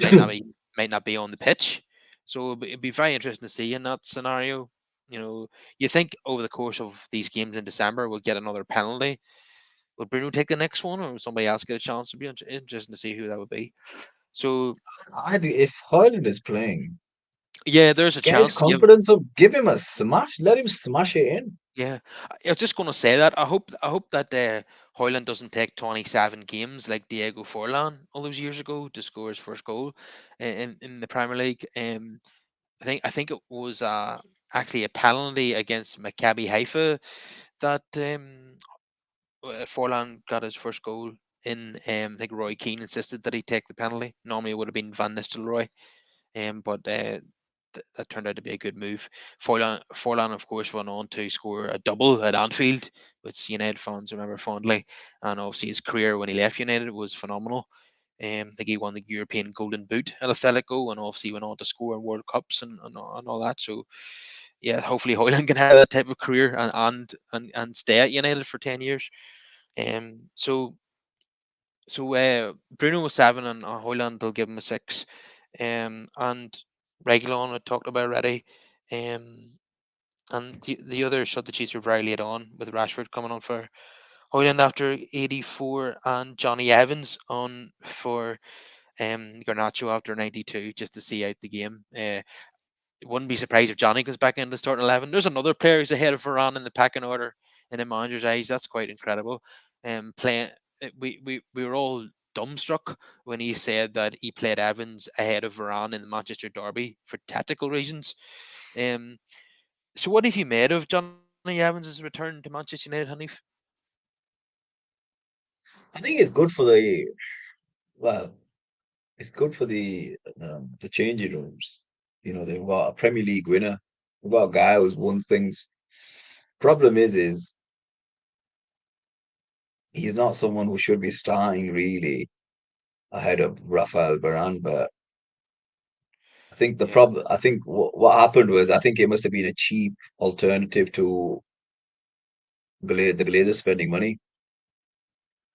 might not be on the pitch, so it'd be very interesting to see in that scenario. You think over the course of these games in December we'll get another penalty. Would Bruno take the next one, or would somebody else get a chance? It'd be interesting to see who that would be. So If Haaland is playing, yeah, there's a get his chance. Yeah, confidence up, give him a smash, let him smash it in. yeah. I was just going to say that. I hope that Hoyland doesn't take 27 games like Diego Forlan all those years ago to score his first goal in the Premier League. I think it was actually a penalty against Maccabi Haifa that Forlan got his first goal in. I think Roy Keane insisted that he take the penalty. Normally it would have been Van Nistelrooy, but that turned out to be a good move. Forlan, of course, went on to score a double at Anfield, which United fans remember fondly. And obviously, his career when he left United was phenomenal. I think he won the European Golden Boot at Atletico, and obviously went on to score in World Cups and all that. So, yeah, hopefully Hoyland can have that type of career and stay at United for 10 years. Um, so Bruno was seven, and Hoyland will give him a six. And Reguilon I talked about already. Um, and the other substitutes were very late on, with Rashford coming on for Hoyland after 84, and Johnny Evans on for Garnacho after 92, just to see out the game. Wouldn't be surprised if Johnny comes back in the starting 11. There's another player who's ahead of Varane in the pecking order in the manager's eyes. That's quite incredible. Playing, we were all dumbstruck when he said that he played Evans ahead of Varane in the Manchester derby for tactical reasons. Um, so what have you made of Johnny Evans' return to Manchester United, Haneef? I think it's good for the well, it's good for the changing rooms. You know, they've got a Premier League winner. They've got a guy who's won things. Problem is he's not someone who should be starting really ahead of Rafael Varane. But I think the Yeah. problem, I think what happened was, I think it must have been a cheap alternative to the Glazers spending money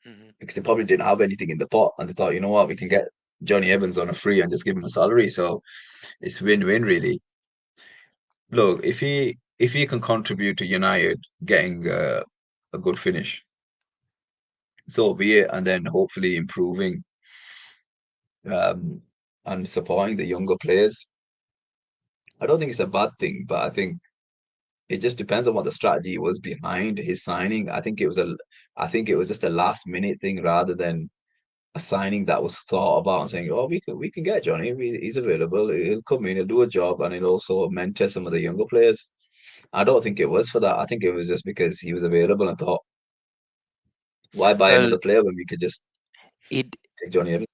Hmm. because they probably didn't have anything in the pot, and they thought, you know what, we can get Johnny Evans on a free and just give him a salary. So it's win-win really. Look, if he can contribute to United getting a good finish, so be it, and then hopefully improving um, and supporting the younger players. I don't think it's a bad thing, but I think it just depends on what the strategy was behind his signing. I think it was just a last minute thing rather than a signing that was thought about and saying, "Oh, we can get Johnny. He's available. He'll come in. He'll do a job, and he'll also mentor some of the younger players." I don't think it was for that. I think it was just because he was available and thought, "Why buy Well, another player when we could just he take Johnny Evans?"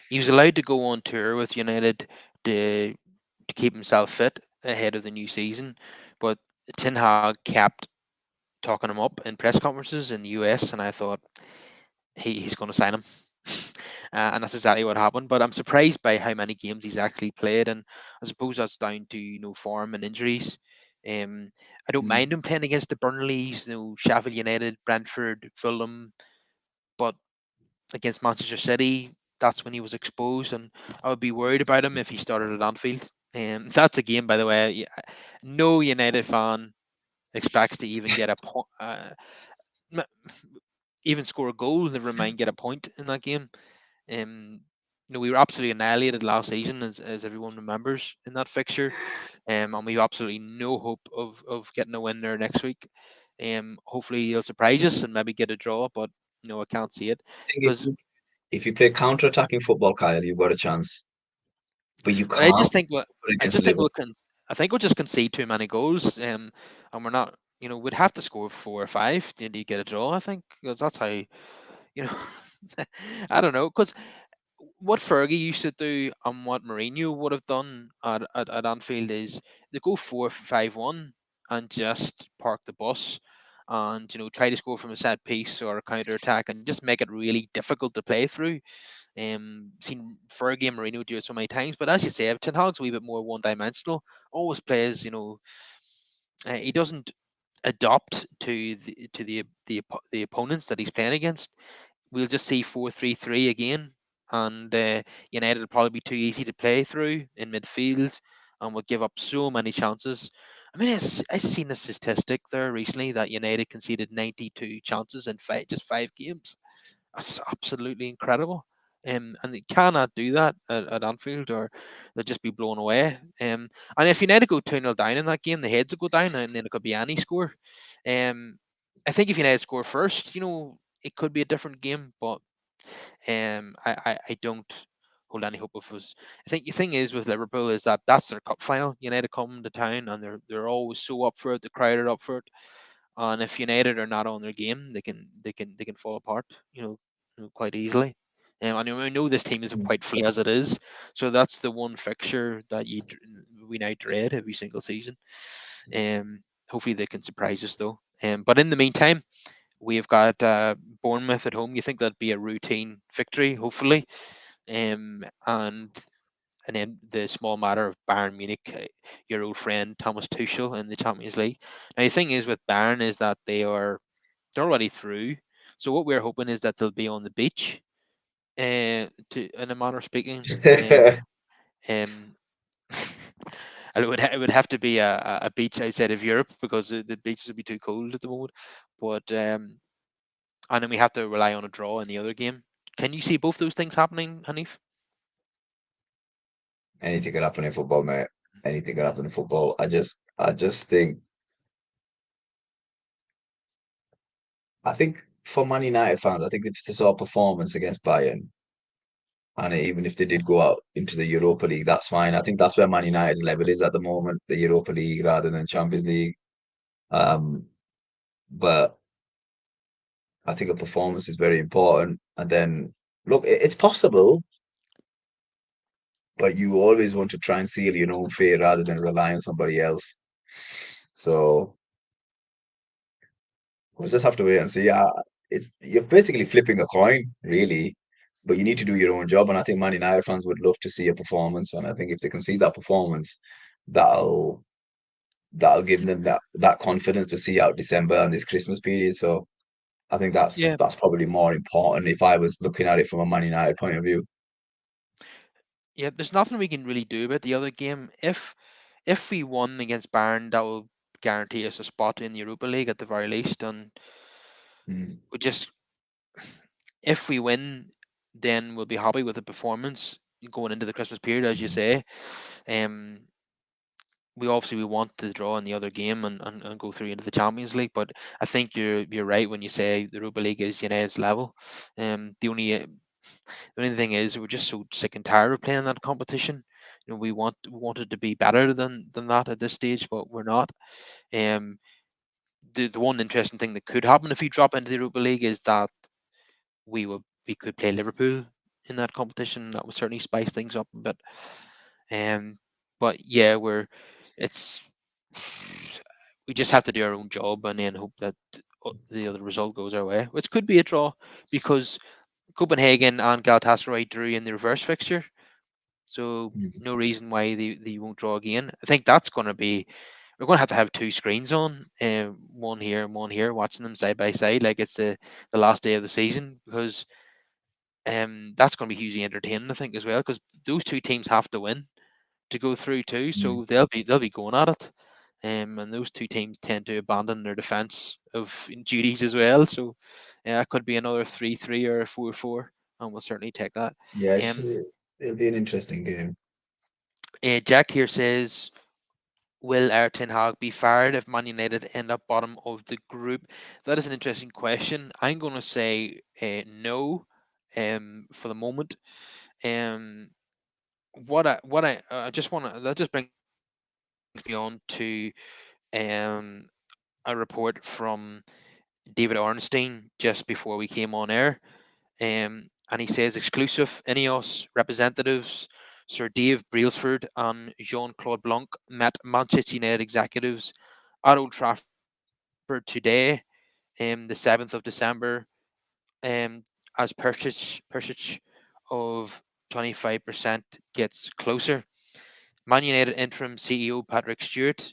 he was allowed to go on tour with United to to keep himself fit ahead of the new season, but Ten Hag kept talking him up in press conferences in the US, and I thought he's going to sign him. And that's exactly what happened. But I'm surprised by how many games he's actually played, and I suppose that's down to form and injuries. Um, I don't Mm. mind him playing against the Burnleys, Sheffield United, Brentford, Fulham, but against Manchester City, that's when he was exposed, and I would be worried about him if he started at Anfield. That's a game, by the way. No United fan expects to even get a point, even score a goal, never mind get a point in that game. Um, we were absolutely annihilated last season, as everyone remembers, in that fixture. And we have absolutely no hope of getting a win there next week. Hopefully he'll surprise us and maybe get a draw, but no, I can't see it I think because if you play counter-attacking football, Kyle, you've got a chance, but you I can't just think put it I against just think Liverpool. I think we'll just concede too many goals. And we're not. We'd have to score four or five to get a draw. I think because that's how know. I don't know because what Fergie used to do and what Mourinho would have done at Anfield is they go 4-5-1 and just park the bus and try to score from a set piece or a counter attack and just make it really difficult to play through. Seen Fergie and Mourinho do it so many times, but as you say, Ten Hag's a wee bit more one dimensional. Always plays, he doesn't adapt to the opponents that he's playing against. We'll just see 4-3-3 again, and United will probably be too easy to play through in midfield, and will give up so many chances. I mean, I've seen a statistic there recently that United conceded 92 chances in just 5 games. That's absolutely incredible. And they cannot do that at Anfield, or they'll just be blown away. And if United go 2-0 down in that game, the heads will go down, and then it could be any score. Um, I think if United score first, it could be a different game, but I don't hold any hope of us. I think the thing is with Liverpool is that that's their cup final. United come to town and they're always so up for it. The crowd are up for it, and if United are not on their game, they can fall apart. Quite easily. And I know this team is quite flat as it is, so that's the one fixture that we now dread every single season. Um, Hopefully they can surprise us though. But in the meantime, we've got Bournemouth at home. You think that'd be a routine victory, hopefully. And then the small matter of Bayern Munich, your old friend Thomas Tuchel in the Champions League. Now the thing is with Bayern is that they're already through. So what we're hoping is that they'll be on the beach, to in a manner of speaking. Um, and it would have to be a beach outside of Europe because the beaches would be too cold at the moment. But and then we have to rely on a draw in the other game. Can you see both those things happening, Hanif? Anything could happen in football, mate. Anything could happen in football. I just think for Man United fans, I think if they saw a performance against Bayern, and even if they did go out into the Europa League, that's fine. I think that's where Man United's level is at the moment, the Europa League rather than Champions League. Um, but I think a performance is very important. And then, look, it's possible, but you always want to try and seal your own fate rather than rely on somebody else. So we'll just have to wait and see. It's you're basically flipping a coin, really, but you need to do your own job. And I think Man United fans would love to see a performance. And I think if they can see that performance, that'll that'll give them that confidence to see out December and this Christmas period. So I think that's Yeah, that's probably more important if I was looking at it from a Man United point of view. yeah. There's nothing we can really do about the other game. If we won against Bayern, that will guarantee us a spot in the Europa League at the very least. And Mm, we just, if we win, then we'll be happy with the performance going into the Christmas period, as you mm, say. Um, we want to draw in the other game and go through into the Champions League. But I think you're right when you say the Europa League is United's level. The only thing is we're just so sick and tired of playing that competition. We wanted to be better than that at this stage, but we're not. Um, the one interesting thing that could happen if we drop into the Europa League is that we could play Liverpool in that competition. That would certainly spice things up a bit. Um, but yeah, it's we just have to do our own job and then hope that the other result goes our way, which could be a draw because Copenhagen and Galatasaray drew in the reverse fixture, so mm. no reason why they won't draw again. I think that's going to be we're going to have two screens on, one here and one here, watching them side by side like it's the last day of the season because that's going to be hugely entertaining, I think, as well, because those two teams have to win to go through too, Mm. so they'll be going at it. And those two teams tend to abandon their defence of duties as well. So yeah, it could be another 3-3 or a 4-4, and we'll certainly take that. Yeah, Um, it'll be an interesting game. Jack here says, will Ten Hag be fired if Man United end up bottom of the group? That is an interesting question. I'm going to say no, for the moment. Um, I just want to that just brings me on to um a report from David Ornstein just before we came on air. And he says exclusive Ineos representatives Sir Dave Brailsford and Jean Claude Blanc met Manchester United executives at Old Trafford today, the 7th of December, um, as purchase of 25% gets closer. Man United interim CEO Patrick Stewart,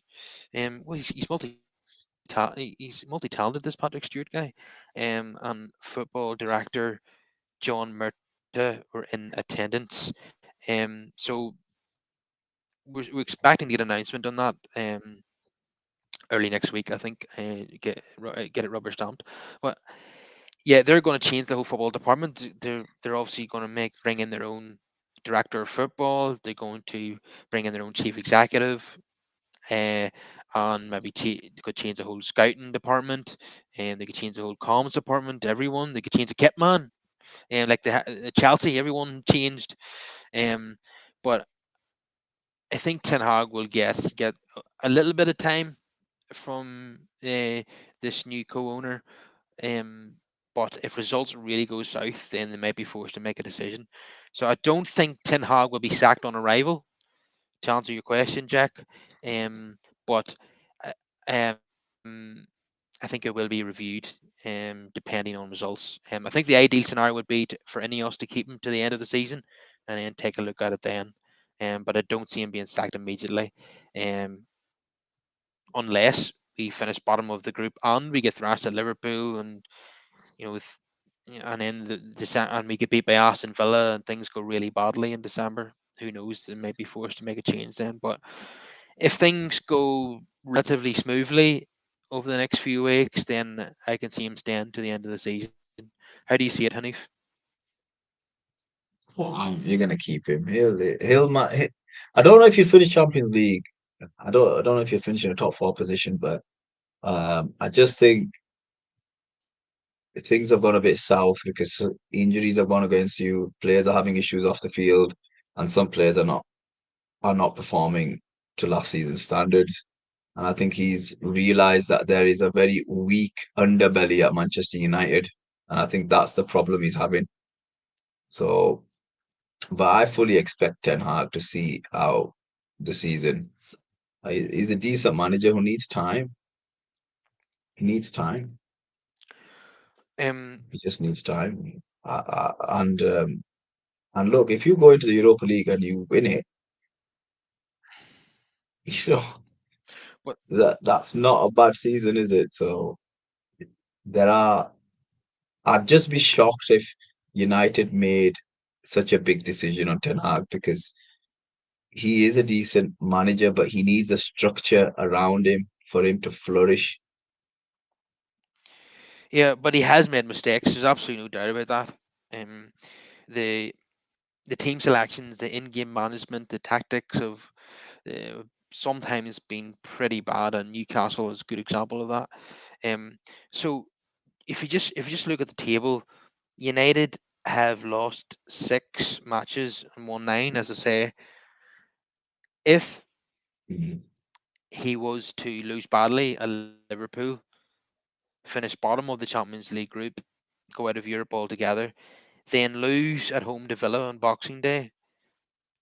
well, he's multi-talented, this Patrick Stewart guy, and football director John Murta were in attendance. So we're expecting to get an announcement on that early next week, I think. Get it rubber stamped. But yeah, they're going to change the whole football department. They're obviously going to bring in their own director of football. They're going to bring in their own chief executive. Uh, and maybe they could change the whole scouting department, and they could change the whole comms department. Everyone, they could change the kit man, and like the Chelsea, everyone changed. Um, but I think Ten Hag will get a little bit of time from this new co-owner. Um, But if results really go south, then they might be forced to make a decision. So I don't think Ten Hag will be sacked on arrival, to answer your question, Jack. But uh, um, I think it will be reviewed depending on results. I think the ideal scenario would be for Ineos to keep him to the end of the season and then take a look at it then. But I don't see him being sacked immediately, um, unless we finish bottom of the group and we get thrashed at Liverpool, and with and then and we get beat by Aston Villa and things go really badly in December. Who knows? They might be forced to make a change then. But if things go relatively smoothly over the next few weeks, then I can see him staying to the end of the season. How do you see it, Haneef? You're gonna keep him. I don't know if you finish Champions League. I don't know if you're finishing a top four position, but I just think things have gone a bit south because injuries have gone against you. Players are having issues off the field, and some players are not performing to last season's standards. And I think he's realized that there is a very weak underbelly at Manchester United, and I think that's the problem he's having. So, but I fully expect Ten Hag to see out the season. He's a decent manager who needs time. He needs time. Um, He just needs time. And look, if you go into the Europa League and you win it, you know but that's not a bad season, is it? So there are. I'd just be shocked if United made such a big decision on Ten Hag because he is a decent manager, but he needs a structure around him for him to flourish. yeah, but he has made mistakes. There's absolutely no doubt about that. Um, the the team selections, the in-game management, the tactics of sometimes been pretty bad, and Newcastle is a good example of that. So if you just look at the table, United have lost 6 matches and won 9. As I say, if Mhm. he was to lose badly at Liverpool, finish bottom of the Champions League group, go out of Europe altogether, then lose at home to Villa on Boxing Day,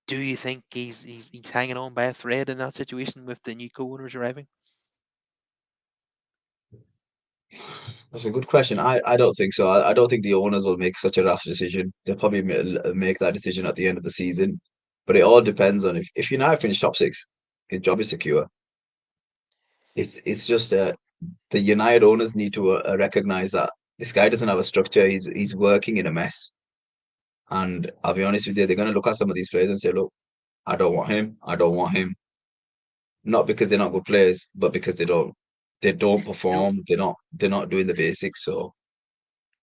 do you think he's hanging on by a thread in that situation with the new co-owners arriving? That's a good question. I don't think so. I don't think the owners will make such a rash decision. They'll probably make that decision at the end of the season. But it all depends on if United finish top six, his job is secure. It's just the United owners need to recognize that this guy doesn't have a structure. He's working in a mess. And I'll be honest with you, they're going to look at some of these players and say, look, I don't want him. I don't want him. Not because they're not good players, but because they don't You know, perform. They're not doing the basics. So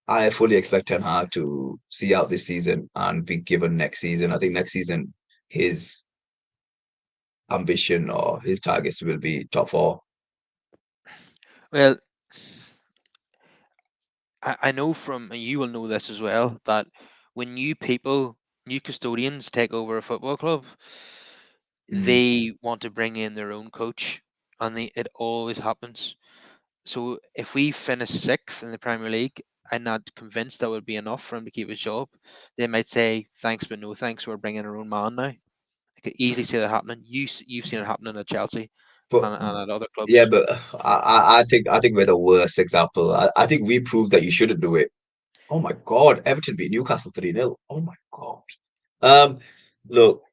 I fully expect Ten Hag to see out this season and be given next season. I think next season his ambition or his targets will be top four. well, I know from, and you will know this as well, that when new people, new custodians take over a football club, Mm. they want to bring in their own coach, and it always happens. So if we finish sixth in the Premier League, I'm not convinced that would be enough for him to keep his job. They might say thanks, but no thanks. We're bringing our own man now. I could easily see that happening. You've seen it happening at Chelsea But and at other yeah, clubs. but I think we're the worst example. I think we proved that you shouldn't do it. Oh my God, Everton beat Newcastle 3-0. Oh my God. Um, look,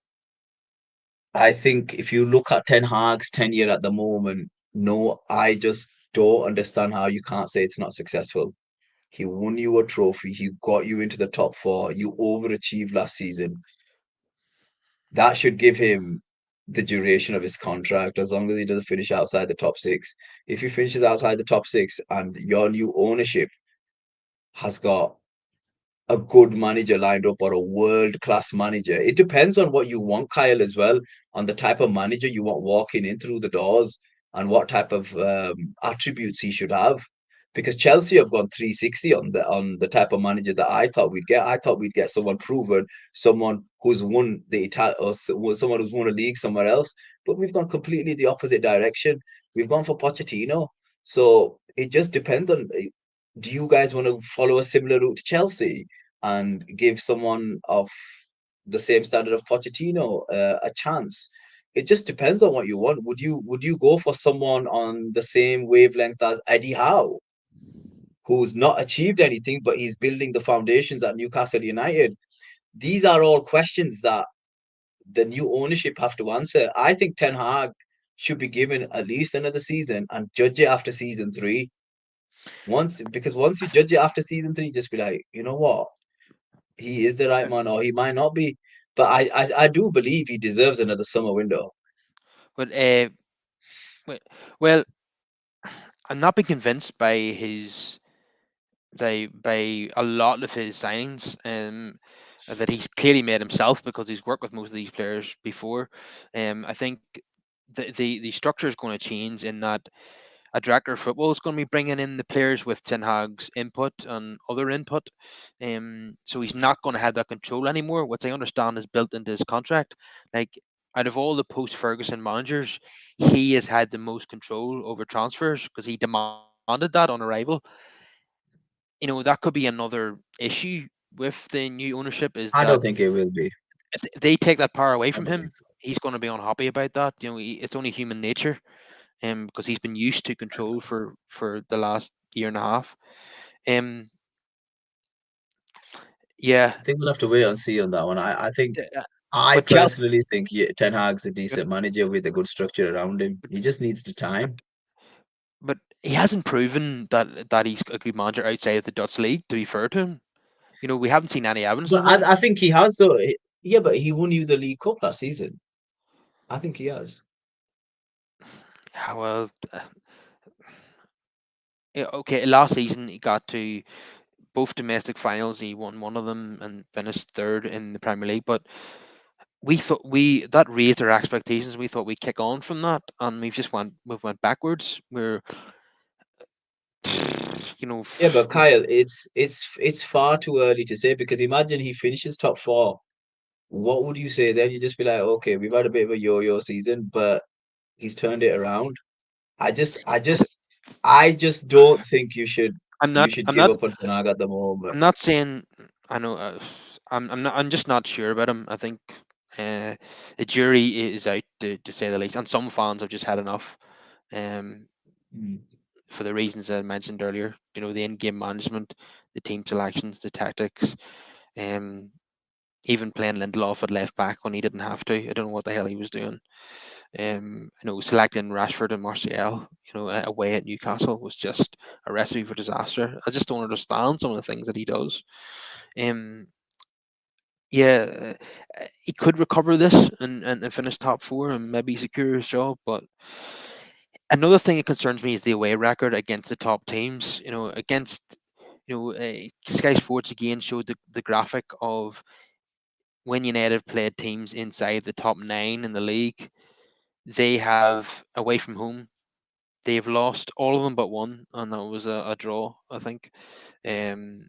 I think if you look at Ten Hag's tenure at the moment, no, I just don't understand how you can't say it's not successful. He won you a trophy. He got you into the top four. You overachieved last season. That should give him the duration of his contract as long as he doesn't finish outside the top six. If he finishes outside the top six and your new ownership has got a good manager lined up or a world class manager. It depends on what you want, Kyle, as well, on the type of manager you want walking in through the doors and what type of attributes he should have. Because Chelsea have gone 360 on the type of manager that I thought we'd get. I thought we'd get someone proven, someone who's won the someone who's won a league somewhere else. But we've gone completely the opposite direction. We've gone for Pochettino. So it just depends on do you guys want to follow a similar route to Chelsea and give someone of the same standard of Pochettino a chance? It just depends on what you want. Would you go for someone on the same wavelength as Eddie Howe, who's not achieved anything, but he's building the foundations at Newcastle United? These are all questions that the new ownership have to answer. I think Ten Hag should be given at least another season and judge it after season three. Once you judge it after season three, just be like, you know what, he is the right man, or he might not be. But I do believe he deserves another summer window. But well, well, I'm not been convinced by by a lot of his signings that he's clearly made himself because he's worked with most of these players before. I think the structure is going to change in that a director of football is going to be bringing in the players with Ten Hag's input and other input. So he's not going to have that control anymore, which I understand is built into his contract. Like, out of all the post Ferguson managers, he has had the most control over transfers because he demanded that on arrival. That could be another issue with the new ownership, is I that don't think it will be. if they take that power away I from don't think him, so. he's going to be unhappy about that. It's only human nature, because he's been used to control for the last year and a half. Um, yeah, I think we'll have to wait and see on that one. I think th- uh, I but Chelsea, personally think Ten Hag's a decent manager with a good structure around him. He just needs the but, time. but he hasn't proven that he's a good manager outside of the Dutch league. To be fair to him, we haven't seen any evidence But of that. I think he has. So yeah, but he won you the League Cup last season. I think he has. Yeah, well, yeah, okay. Last season he got to both domestic finals. He won one of them and finished third in the Premier League. But we thought we that raised our expectations. We thought we'd kick on from that, and we've went backwards. We're you know Yeah, but we've, Kyle, it's far too early to say because imagine he finishes top four. What would you say then? You just be like, okay, we've had a bit of a yo-yo season, but he's turned it around. I just, I just, I just don't think I'm you not should I'm give not up on Tanag at the moment. I'm not saying I know. I'm just not sure about him. I think uh, the jury is out, to say the least, and some fans have just had enough. Um, Mm. for the reasons I mentioned earlier, the in-game management, the team selections, the tactics, um, even playing Lindelof at left back when he didn't have to. I don't know what the hell he was doing. Selecting Rashford and Martial, away at Newcastle was just a recipe for disaster. I just don't understand some of the things that he does. Um, yeah, he could recover this and finish top four and maybe secure his job. But another thing that concerns me is the away record against the top teams. Sky Sports again showed the graphic of when United played teams inside the top nine in the league. They have away from home. They've lost all of them but one, and that was a draw. Um,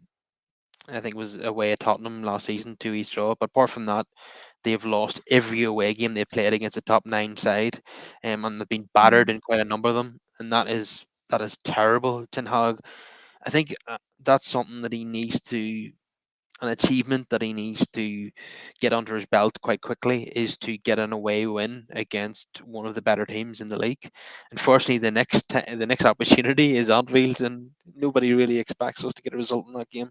I think it was away at Tottenham last season, 2 each draw. But apart from that, they've lost every away game they played against a top nine side, and they've been battered Mm. in quite a number of them, and that is terrible. Ten Hag, I think that's something that he needs to, an achievement that he needs to get under his belt quite quickly, is to get an away win against one of the better teams in the league. Unfortunately, the next opportunity is Anfield, and nobody really expects us to get a result in that game.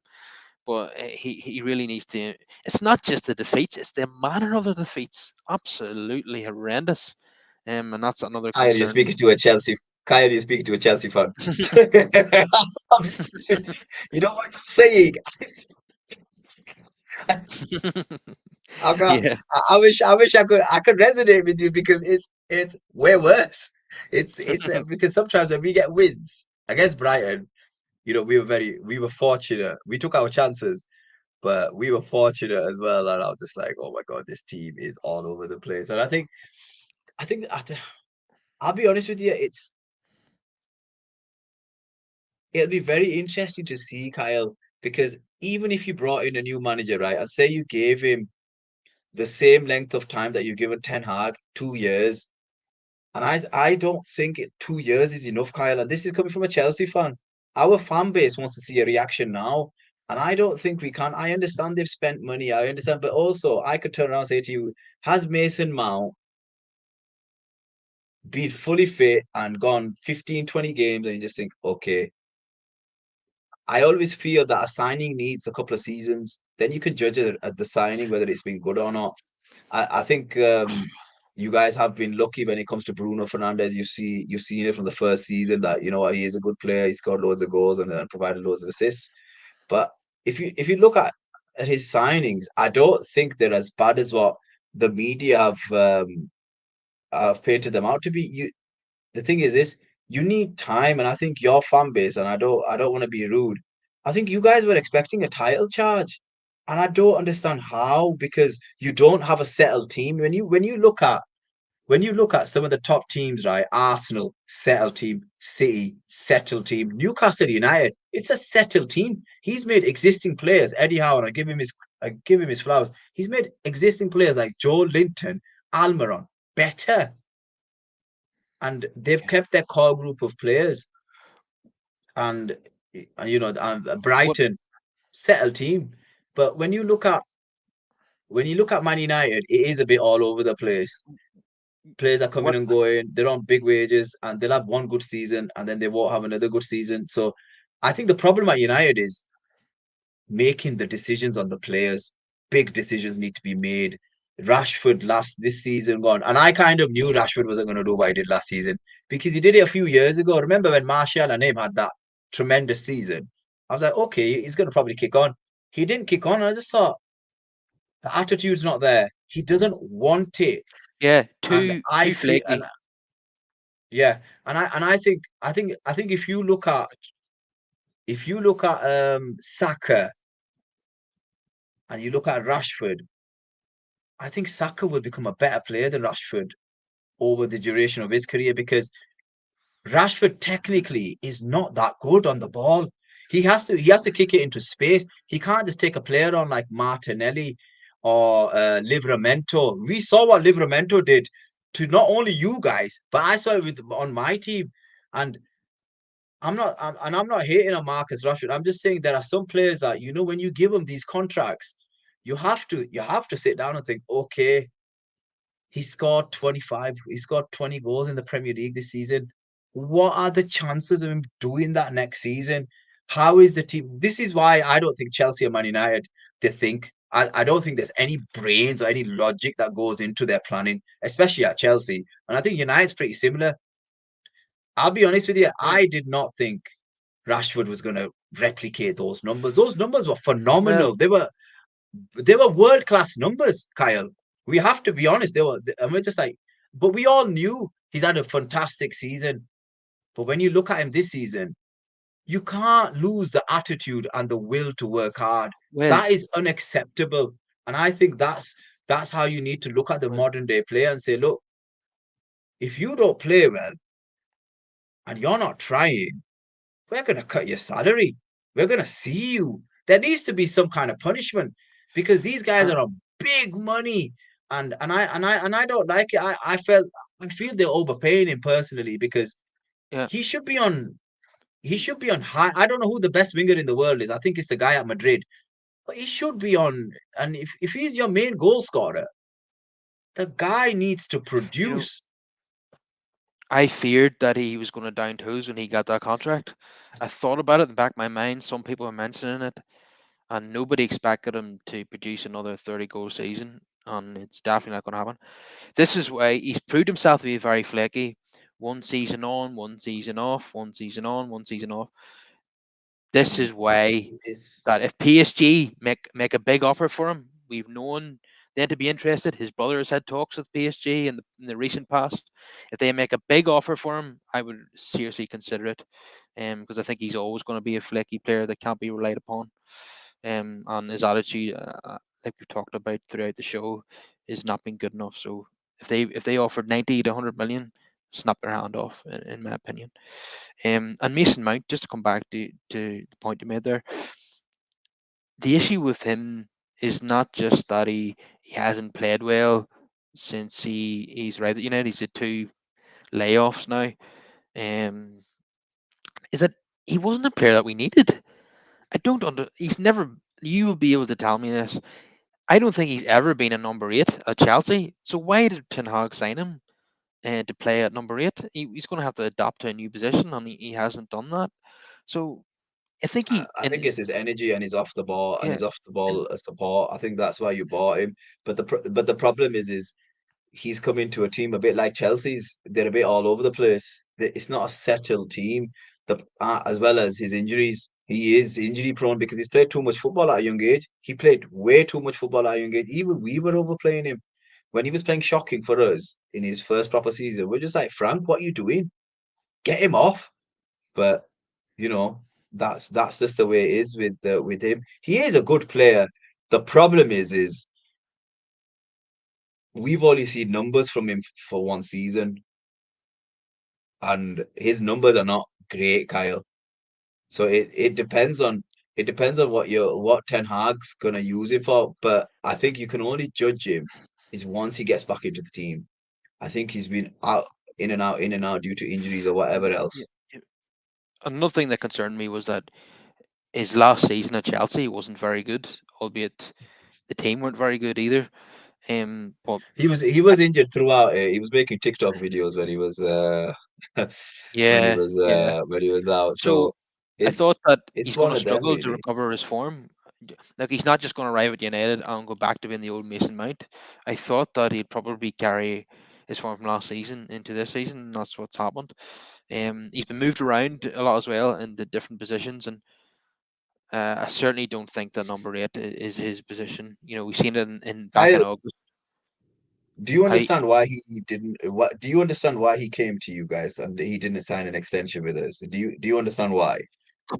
But he really needs to. It's not just the defeats; it's the manner of the defeats. Absolutely horrendous. And that's another Kyle, you're concern. speaking to a Chelsea. Kyle, you're speaking to a Chelsea fan. You know what you're saying? I got. Yeah. I wish I could resonate with you because it's way worse. It's because sometimes when we get wins against Brighton, we were fortunate. We took our chances, but we were fortunate as well. And I was just like, oh my god, this team is all over the place. And I think I'll be honest with you, it'll be very interesting to see Kyle because even if you brought in a new manager, right, and say you gave him the same length of time that you've given Ten Hag, 2 years. And I don't think 2 years is enough, Kyle. And this is coming from a Chelsea fan. our fan base wants to see a reaction now. And I don't think we can. I understand they've spent money. I understand. But also, I could turn around and say to you, has Mason Mount been fully fit and gone 15, 20 games? And you just think, okay, I always feel that a signing needs a couple of seasons. Then you can judge it at the signing whether it's been good or not. I think you guys have been lucky when it comes to Bruno Fernandes. You've seen it from the first season that you know he is a good player. He scored loads of goals and provided loads of assists. But if you look at his signings, I don't think they're as bad as what the media have painted them out to be. The thing is this: you need time, and I think your fan base, and I don't want to be rude. I think you guys were expecting a title charge, and I don't understand how because you don't have a settled team. When you look at some of the top teams, right? Arsenal, settled team, City, settled team, Newcastle United, it's a settled team. He's made existing players, Eddie Howe, and I give him his flowers. He's made existing players like Joe Linton, Almiron better, and they've Yeah. kept their core group of players. And What? Brighton, settled team. But when you look at Man United, it is a bit all over the place. Players are coming What? and going. They're on big wages, and they'll have one good season, and then they won't have another good season. So, I think the problem at United is making the decisions on the players. Big decisions need to be made. Rashford last this season gone, and I kind of knew Rashford wasn't going to do what he did last season because he did it a few years ago. Remember when Martial and him had that tremendous season? I was like, okay, he's going to probably kick on. He didn't kick on. I just thought the attitude's not there. He doesn't want it, Yeah, and I too feel, and flaky. yeah, and I think if you look at Saka and you look at Rashford, I think Saka will become a better player than Rashford over the duration of his career because Rashford technically is not that good on the ball. He has to kick it into space. He can't just take a player on like Martinelli or Livramento. We saw what Livramento did to not only you guys, but I saw it on my team. And I'm not hating on Marcus Rashford. I'm just saying there are some players that when you give them these contracts, you have to sit down and think, okay, he scored 20 goals in the Premier League this season. What are the chances of him doing that next season? How is the team? This is why I don't think Chelsea or Man United they think. I don't think there's any brains or any logic that goes into their planning, especially at Chelsea. And I think United's pretty similar. I'll be honest with you, Yeah. I did not think Rashford was going to replicate those numbers. Those numbers were Well, phenomenal. They were world class numbers, Kyle. We have to be honest. And we're just like, but we all knew he's had a fantastic season. But when you look at him this season, you can't lose the attitude and the will to work hard. well, That is unacceptable. And I think that's how you need to look at the well. modern day player and say, look, if you don't play well and you're not trying, we're going to cut your salary. We're going to see you. There needs to be some kind of punishment because these guys Uh, are on big money, and I don't like it. I feel they're overpaying him personally because yeah. he should be on he should be on high. I don't know who the best winger in the world is. I think it's the guy at Madrid, but he should be on. And if he's your main goal scorer, the guy needs to You know, produce. I feared that he was going to down tools when he got that contract. I thought about it in the back of my mind. Some people were mentioning it, and nobody expected him to produce another 30 goal season. And it's definitely not going to happen. This is why he's proved himself to be very flaky. One season on, one season off, one season on, one season off. This Mm, is why It's that if PSG make a big offer for him, we've known them to be interested. His brother has had talks with PSG in the recent past. If they make a big offer for him, I would seriously consider it, because I think he's always going to be a flaky player that can't be relied upon. And his attitude, like we've talked about throughout the show, is not been good enough. So if they offered 90 to 100 million, snap their hand off, in my opinion. And Mason Mount, just to come back to the point you made there, the issue with him is not just that he hasn't played well since he's right at United. He's had two layoffs now. Um, is it? he wasn't a player that we needed. I don't under. He's never. You will be able to tell me this. I don't think he's ever been a number eight at Chelsea. So why did Ten Hag sign him to play at number eight? He's going to have to adapt to a new position, and he hasn't done that. So I think I, he I think and it's his energy and his off the ball and yeah, his off the and ball support. I think that's why you bought him. But the problem is he's come into a team a bit like Chelsea's. They're a bit all over the place. It's not a settled team. As well as his injuries, he is injury prone because he's played too much football at a young age. He played way too much football at a young age. Even we were overplaying him when he was playing shocking for us in his first proper season. We're just like, Frank, what are you doing? Get him off. But you know, that's just the way it is with him. He is a good player. The problem is we've only seen numbers from him for one season, and his numbers are not great, Kyle. So it depends on what Ten Hag's gonna use him for. But I think you can only judge him is once he gets back into the team. I think he's been out in and out due to injuries or whatever yeah, else. yeah. Another thing that concerned me was that his last season at Chelsea wasn't very good, albeit the team weren't very good either. But He I, was injured throughout. He was making TikTok videos when he was yeah, yeah. when he was out. So So I it's thought that it's he's going one to of them struggle to really. recover his form. Like he's not just going to arrive at United and go back to being the old Mason Mount. I thought that he'd probably carry his form from last season into this season, and that's what's happened. He's been moved around a lot as well in the different positions, and I certainly don't think that number eight is his position. You know, we've seen it in back in Kyle, August. do you I understand why he didn't? What do you understand why he came to you guys and he didn't sign an extension with us? Do you understand why?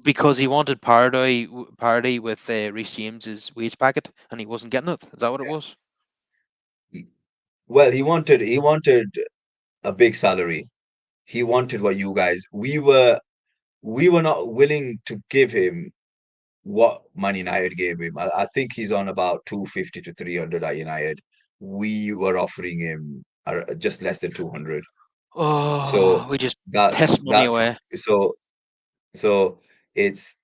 because he wanted parity with Reece James's wage packet, and he wasn't getting it. Is that what it was? He- Well, he wanted a big salary. He wanted what you guys. We were not willing to give him what Man United gave him. I think he's on about 250 to 300 at United. We were offering him just less than 200. So Oh, we just that's piss money that's away. so so it's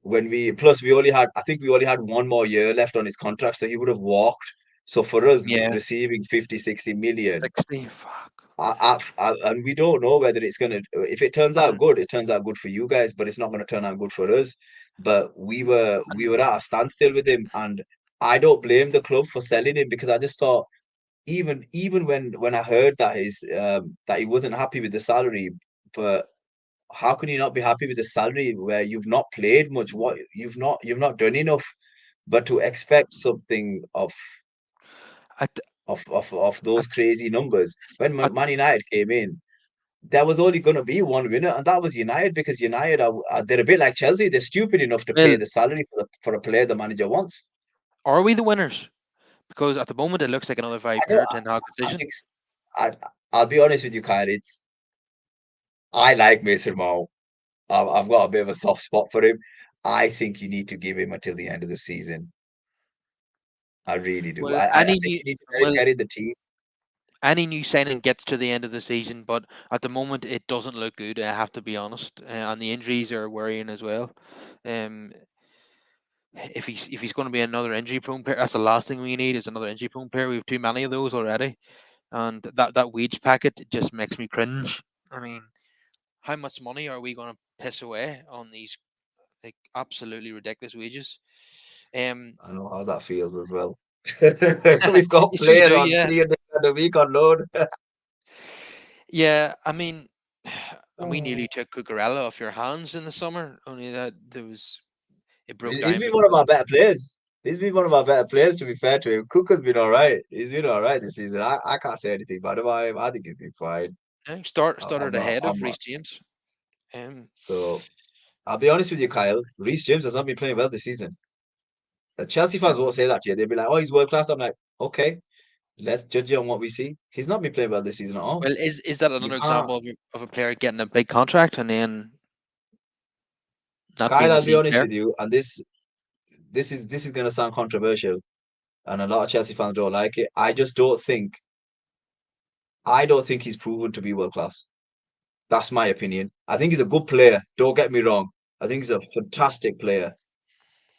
when we plus we only had I think we only had one more year left on his contract, so he would have walked. So for us Yeah, receiving 50, 60 million, 60. Fuck. and we don't know whether it's gonna. If it turns out And good, it turns out good for you guys, but it's not gonna turn out good for us. But we and were at a standstill with him, and I don't blame the club for selling him because I just thought even when I heard that he wasn't happy with the salary, but how can you not be happy with the salary where you've not played much? What you've not done enough, but to expect something I, th- of I, those crazy numbers when I, Man United came in. There was only going to be one winner, and that was United because United they're a bit like Chelsea. They're stupid enough to pay well, the salary for a player the manager wants. are we the winners? Because at the moment it looks like another very I don't. poor Ten Hag I decision. think I I'll be honest with you, Kyle. I like Mason Mount. I've got a bit of a soft spot for him. I think you need to give him until the end of the season. I really do. Well, I think you need to let him well get in the team. any new signing gets to the end of the season, but at the moment it doesn't look good. I have to be honest, and the injuries are worrying as well. Um, if he's going to be another injury prone player, that's the last thing we need is another injury prone player. We have too many of those already, and that wage packet just makes me cringe. I mean, how much money are we going to piss away on these like absolutely ridiculous wages? Um, I know how that feels as well. We've got so you players do, on yeah, 300 a week on loan. yeah. I mean, and we nearly took Cucurella off your hands in the summer. Only that there was it broke He's down been one of because our better players. He's been one of our better players, to be fair to him. Cooker's been all right. He's been all right this season. I can't say anything bad about him. I think he's been fine. started I'm not. ahead I'm of not. Reece James. Um, So I'll be honest with you, Kyle. Reece James has not been playing well this season. Chelsea fans no. won't say that to you. They'll be like, "Oh, he's world class." I'm like, "Okay, let's judge it on what we see." He's not been playing well this season at all. Well, is that You another can't, example of a player getting a big contract and then not being Kyle. the I'll be same honest player? with you, and this is gonna sound controversial, and a lot of Chelsea fans don't like it. I don't think he's proven to be world class. That's my opinion. I think he's a good player. Don't get me wrong. I think he's a fantastic player.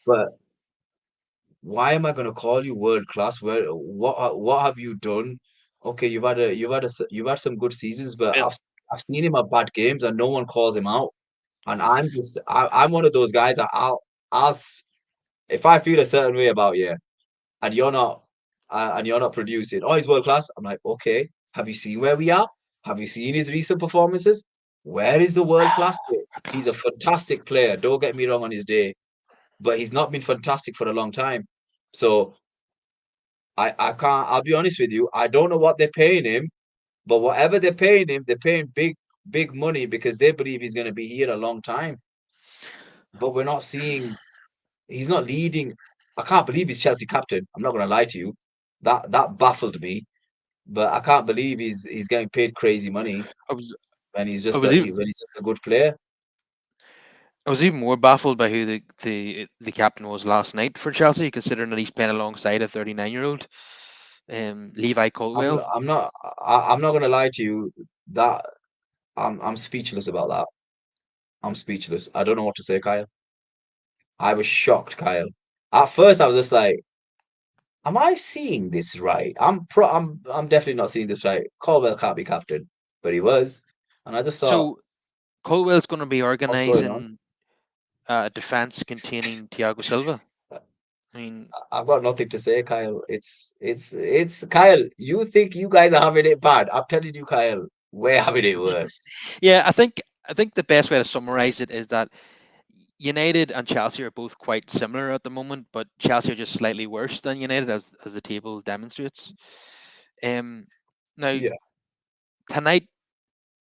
But why am I going to call you world class? Where what have you done? Okay, you've had some good seasons, but Well, I've seen him at bad games and no one calls him out. And I'm one of those guys that if I feel a certain way about you and you're not producing, oh, he's world class. I'm like, okay, have you seen where we are? Have you seen his recent performances? Where is the world class bit? He's a class. fantastic player. Don't get me wrong on his day, but he's not been fantastic for a long time. So I can't. I'll be honest with you. I don't know what they're paying him, but whatever they're paying him, they're paying big money because they believe he's going to be here a long time. But we're not seeing. He's not leading. I can't believe he's Chelsea captain. I'm not going to lie to you. That baffled me. But I can't believe he's getting paid crazy money I was when I was even when he's just a good player. I was even more baffled by who the captain was last night for Chelsea, considering that he's playing alongside a 39-year-old, Levi Colwell. I'm not. I'm not going to lie to you. That I'm speechless about that. I'm speechless. I don't know what to say, Kyle. I was shocked, Kyle. At first, I was just like, "Am I seeing this right? I'm definitely not seeing this right. Colwell can't be captain, but he was." And I just thought, So Colwell's going to be "What's going on?" organising a defence containing Thiago Silva. I mean, I've got nothing to say, Kyle. It's Kyle. You think you guys are having it bad? I'm telling you, Kyle, we're having it worse. yeah, I think the best way to summarise it is that United and Chelsea are both quite similar at the moment, but Chelsea are just slightly worse than United, as the table demonstrates. Um, Now Yeah, tonight,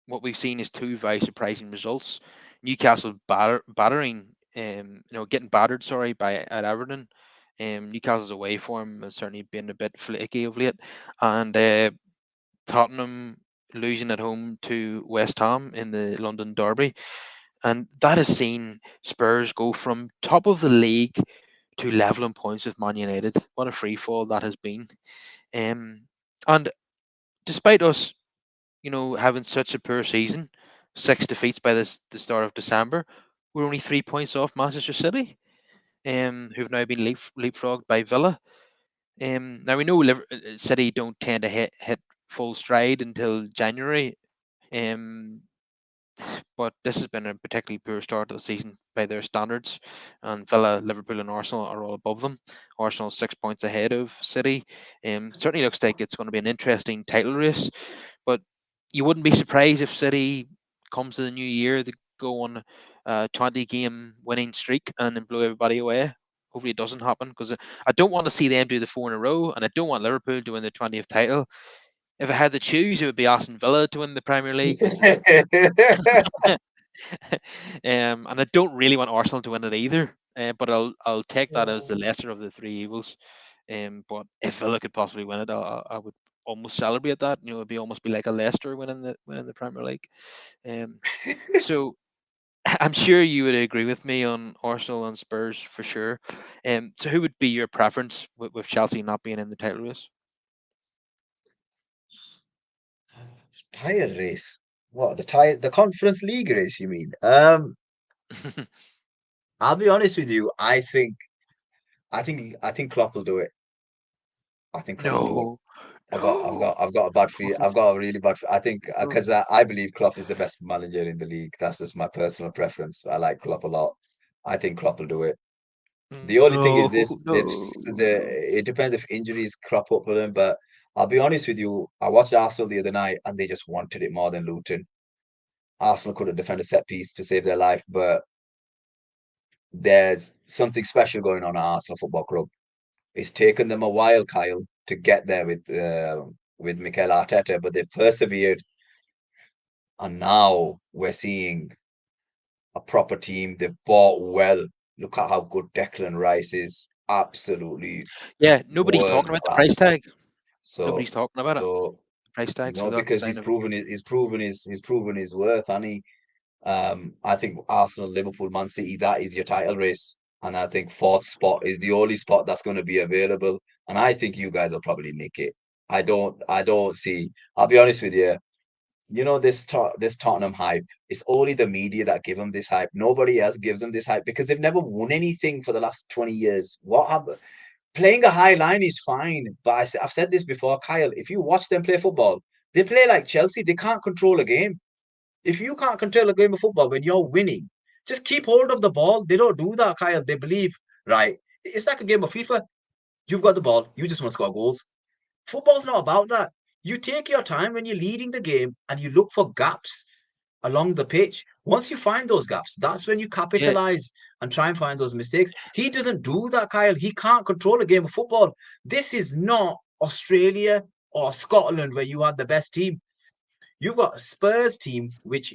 what we've seen is two very surprising results. Newcastle battering, getting battered, sorry, by at Everton. Newcastle's away form has certainly been a bit flaky of late, and Tottenham losing at home to West Ham in the London Derby, and that has seen Spurs go from top of the league to leveling points with Man United. What a free fall that has been! Um, and despite us, having such a poor season, 6 defeats by the start of December, we're only 3 points off Manchester City, who've now been leapfrogged by Villa. Now we know City don't tend to hit full stride until January. Um, but this has been a particularly poor start to the season by their standards. And Villa, Liverpool, and Arsenal are all above them. Arsenal 6 points ahead of City. Certainly looks like it's going to be an interesting title race. But you wouldn't be surprised if City comes to the new year, they go on a 20-game winning streak and then blow everybody away. Hopefully it doesn't happen because I don't want to see them do the four in a row, and I don't want Liverpool to win the 20th title. If I had to choose, it would be Aston Villa to win the Premier League. And I don't really want Arsenal to win it either. But I'll take that as the lesser of the three evils. But if Villa could possibly win it, I would almost celebrate that. It'd be almost be like a Leicester winning the Premier League. Um, so I'm sure you would agree with me on Arsenal and Spurs for sure. So who would be your preference with Chelsea not being in the title race? Tired race. What the Conference League race? You mean? I'll be honest with you. I think Klopp will do it. I think Klopp will do it. No, no. I've got a bad feel. I've got a really bad. I think No, because I believe Klopp is the best manager in the league. That's just my personal preference. I like Klopp a lot. I think Klopp will do it. The only thing no, is this: it depends if injuries crop up for them. But I'll be honest with you. I watched Arsenal the other night, and they just wanted it more than Luton. Arsenal couldn't defend a set piece to save their life, but there's something special going on at Arsenal Football Club. It's taken them a while, Kyle, to get there with Mikel Arteta, but they've persevered, and now we're seeing a proper team. They've bought well. Look at how good Declan Rice is. Absolutely Yeah, nobody's world talking about the price class. tag. Nobody's So, talking about it. so The price tag. So no, that's a because sign of. he's proven his worth, and he I think Arsenal, Liverpool, Man City, that is your title race. And I think fourth spot is the only spot that's going to be available. And I think you guys will probably nick it. I don't see, I'll be honest with you. you know this Tottenham hype. It's only the media that give them this hype. Nobody else gives them this hype because they've never won anything for the last 20 years. Playing a high line is fine, but I've said this before, Kyle. If you watch them play football, they play like Chelsea. They can't control a game. If you can't control a game of football when you're winning, just keep hold of the ball. They don't do that, Kyle. They believe, right? It's like a game of FIFA. You've got the ball. You just want to score goals. Football's not about that. You take your time when you're leading the game and you look for gaps along the pitch. Once you find those gaps, that's when you Yeah, capitalize and try and find those mistakes. He doesn't do that, Kyle. He can't control a game of football. This is not Australia or Scotland where you had the best team. You've got a Spurs team, which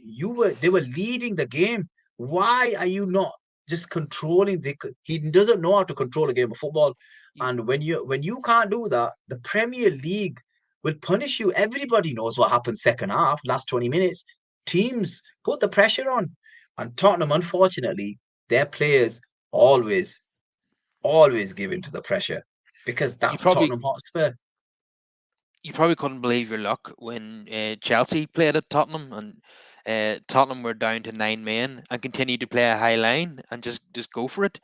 they were leading the game. Why are you not just controlling he doesn't know how to control a game of football. y- And when you can't do that, the Premier League will punish you. Everybody knows what happens second half, last 20 minutes. Teams put the pressure on. And Tottenham, unfortunately, their players always, always give in to the pressure because you that's probably Tottenham Hotspur. you probably couldn't believe your luck when Chelsea played at Tottenham, and Tottenham were down to 9 men and continued to play a high line and just go for it.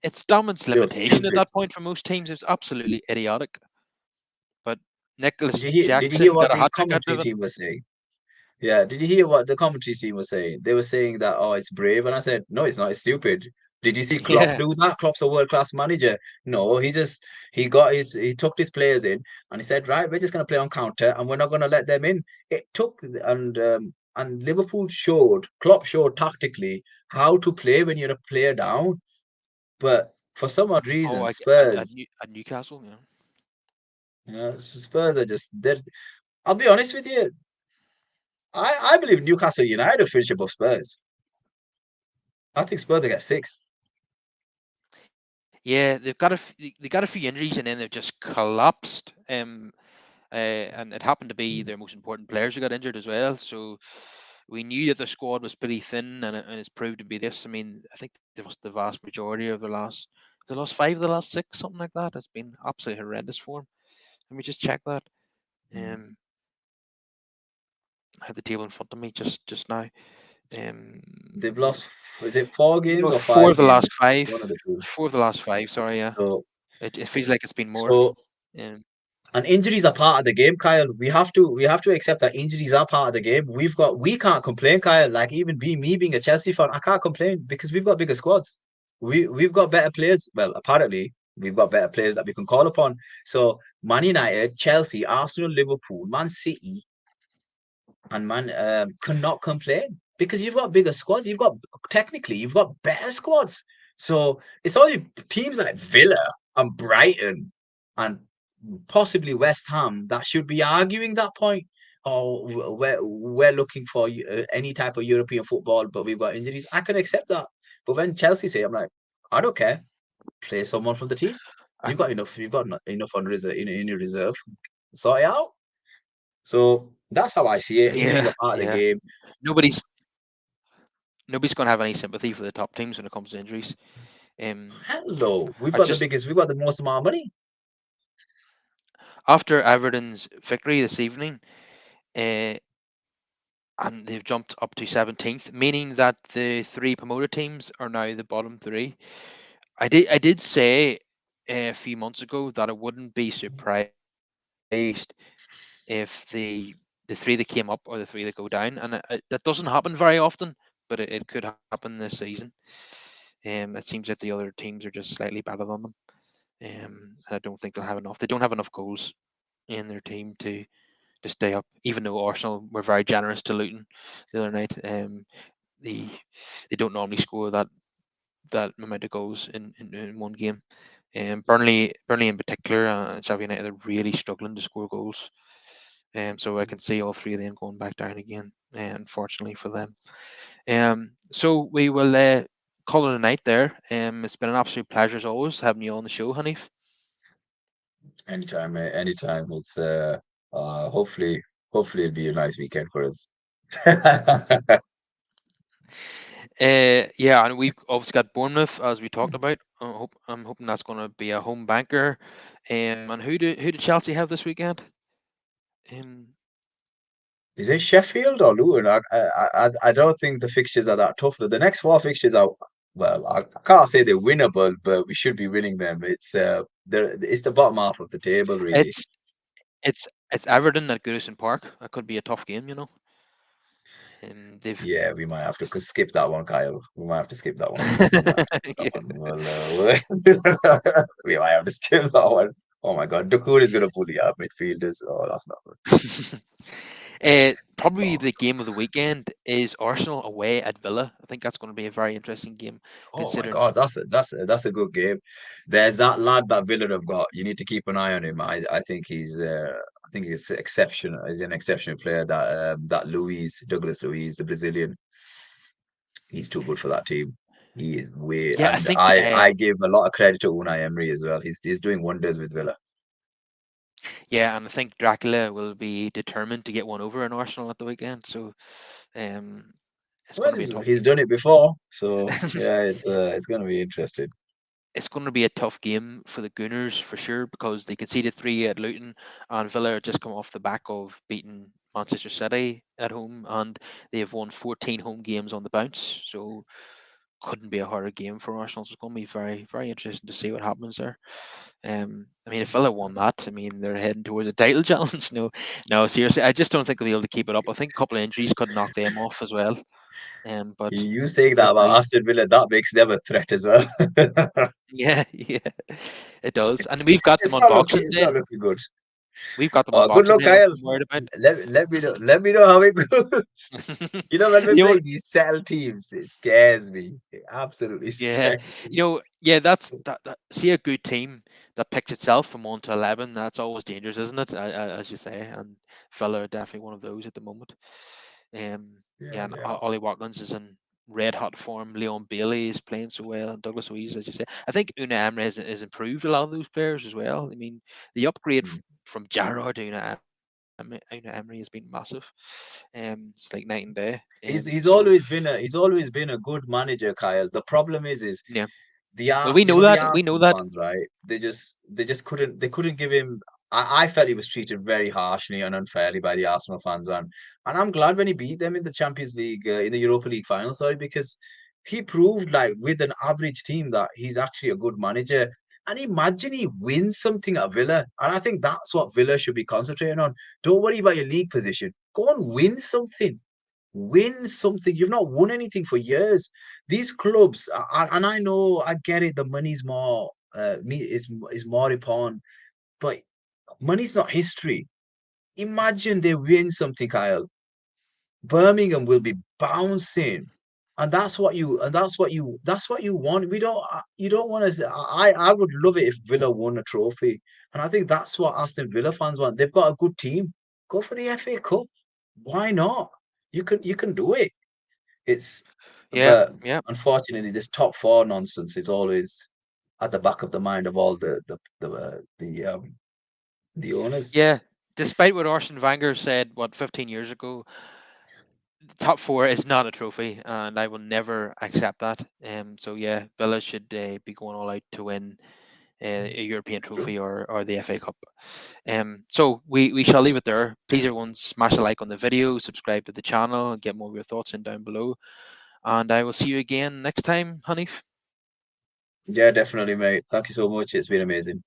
It's dominance They were limitation at stupid. that point for most teams. It's absolutely idiotic. But Nicholas Did you hear Jackson got what a the hat trick out commentary of it. team was saying? Yeah, did you hear what the commentary team was saying? They were saying that, oh, it's brave. And I said, no, it's not. It's stupid. Did you see Klopp Yeah. do that? Klopp's a world-class manager. No, he took his players in and he said, right, we're just going to play on counter and we're not going to let them in. It took, and Liverpool Klopp showed tactically how to play when you're a player down. But for some odd Oh, reason, at Newcastle. Yeah. Spurs are just, I'll be honest with you. I believe Newcastle United finish above Spurs. I think Spurs will get six. Yeah, they got a few injuries and then they've just collapsed. And it happened to be their most important players who got injured as well. So we knew that the squad was pretty thin, and it's proved to be this. I mean, I think they've lost the vast majority of they lost five of the last six, something like that. It's been absolutely horrendous for them. Let me just check that. Mm. Um, I had the table in front of me just now. They've Yeah, lost, is it four you games know, or four five of the last games? five, One of the two. four of the last five. Sorry, yeah, So, it feels like it's been more. so, Um, and injuries are part of the game, Kyle. We have to accept that injuries are part of the game. We can't complain, Kyle. Like even me being a Chelsea fan, I can't complain because we've got bigger squads. We've got better players. Well, apparently we've got better players that we can call upon. So Man United, Chelsea, Arsenal, Liverpool, Man City, and man cannot complain because you've got bigger squads. You've got better squads. So it's only teams like Villa and Brighton and possibly West Ham that should be arguing that point. Oh, we're looking for any type of European football, but we've got injuries. I can accept that. But when Chelsea say, I'm like, I don't care. Play someone from the team. You've and got enough. You've got enough on reserve in your reserve. Sort it out. So that's how I see it. Injuries yeah, are part of the yeah, game. nobody's nobody's going to have any sympathy for the top teams when it comes to injuries. Um, Hello, we've I got the just biggest, we've got the most amount of money. After Everton's victory this evening, uh, and they've jumped up to 17th, meaning that the three promoted teams are now the bottom three. I did say a few months ago that I wouldn't be surprised if the three that came up or the three that go down, and that doesn't happen very often, but it could happen this season. It seems that the other teams are just slightly better than them. And I don't think they'll have enough. They don't have enough goals in their team to stay up. Even though Arsenal were very generous to Luton the other night, the they don't normally score that amount of goals in one game. Burnley in particular, and Sheffield United are really struggling to score goals. So I can see all three of them going back down again. Unfortunately for them. So we will call it a night there. It's been an absolute pleasure as always having you on the show, Haneef. Anytime, mate, anytime. It's hopefully it'll be a nice weekend for us. Yeah, and we've obviously got Bournemouth as we talked about. I'm hoping that's going to be a home banker. And who do Chelsea have this weekend? Um, Is it Sheffield or Luton? I don't think the fixtures are that tough. The next four fixtures are, well, I can't say they're winnable, but we should be winning them. It's the bottom half of the table, really. It's it's Everton at Goodison Park. That could be a tough game, you know. And they've Yeah, we might have to s- skip that one, Kyle. We might have to skip that one. We might have to skip that yeah. one. We might have to skip that one. Oh my God, Dakun is going to bully our midfielders. Oh, that's not good. Probably Oh, the game of the weekend is Arsenal away at Villa. I think that's going to be a very interesting game, oh my considering. God, that's a good game. There's that lad that Villa have got. You need to keep an eye on him. I think he's exceptional. He's an exceptional player. That Douglas Luiz, the Brazilian, he's too good for that team. He is way, Yeah, I and think. I give a lot of credit to Unai Emery as well. He's doing wonders with Villa. Yeah, and I think Dracula will be determined to get one over in Arsenal at the weekend. So, um, it's going Well, to be a tough he's game. done it before, so yeah, it's going to be interesting. It's going to be a tough game for the Gooners for sure because they conceded three at Luton, and Villa had just come off the back of beating Manchester City at home, and they have won 14 home games on the bounce. So couldn't be a harder game for Arsenal. So it's going to be very, very interesting to see what happens there. I mean, if Villa won that, I mean, they're heading towards a title challenge. No, no, seriously, I just don't think they'll be able to keep it up. I think a couple of injuries could knock them off as well. But You saying that about hopefully, Aston Villa, that makes them a threat as well. yeah, yeah, it does. And we've got them It's on not looking Boxing it's Day. not looking good. We've got them on Good Boxing luck, Day, which Kyle. I'm worried about. Let me know how it goes. You know, when we're you know, playing these cell teams, it scares me. It absolutely yeah, scares me. yeah. That's that. See a good team that picks itself from 1 to 11. That's always dangerous, isn't it? As you say, and Villa are definitely one of those at the moment. Yeah, Yeah, and they are. Ollie Watkins is in red hot form. Leon Bailey is playing so well. And Douglas Luiz, as you say, I think Una Emery has improved a lot of those players as well. I mean, the upgrade Hmm. from Gerrard to Una Emery has been massive. It's like night and day. So He's always been a good manager, Kyle. The problem is yeah, the well, we you know know the that. We know Arsenal that. fans, right? They just couldn't give him. I felt he was treated very harshly and unfairly by the Arsenal fans, and I'm glad when he beat them in the Champions League in the Europa League final, sorry, because he proved like with an average team that he's actually a good manager. And imagine he wins something at Villa, and I think that's what Villa should be concentrating on. Don't worry about your league position. Go and win something. Win something. You've not won anything for years. These clubs, and I know, I get it. The money's more, is more important, but money's not history. Imagine they win something, Kyle. Birmingham will be bouncing, and that's what you want. We don't, you don't want to. I would love it if Villa won a trophy, and I think that's what Aston Villa fans want. They've got a good team. Go for the FA Cup. Why not? You can do it. It's Yeah, but yeah, unfortunately, this top four nonsense is always at the back of the mind of all the owners. yeah. Despite what Arsene Wenger said, what 15 years ago, top four is not a trophy, and I will never accept that. So yeah, Villa should be going all out to win a European True. trophy or the FA Cup. So we shall leave it there. Please everyone smash a like on the video, subscribe to the channel, and get more of your thoughts in down below. And I will see you again next time, Haneef. Yeah, definitely, mate. Thank you so much. It's been amazing.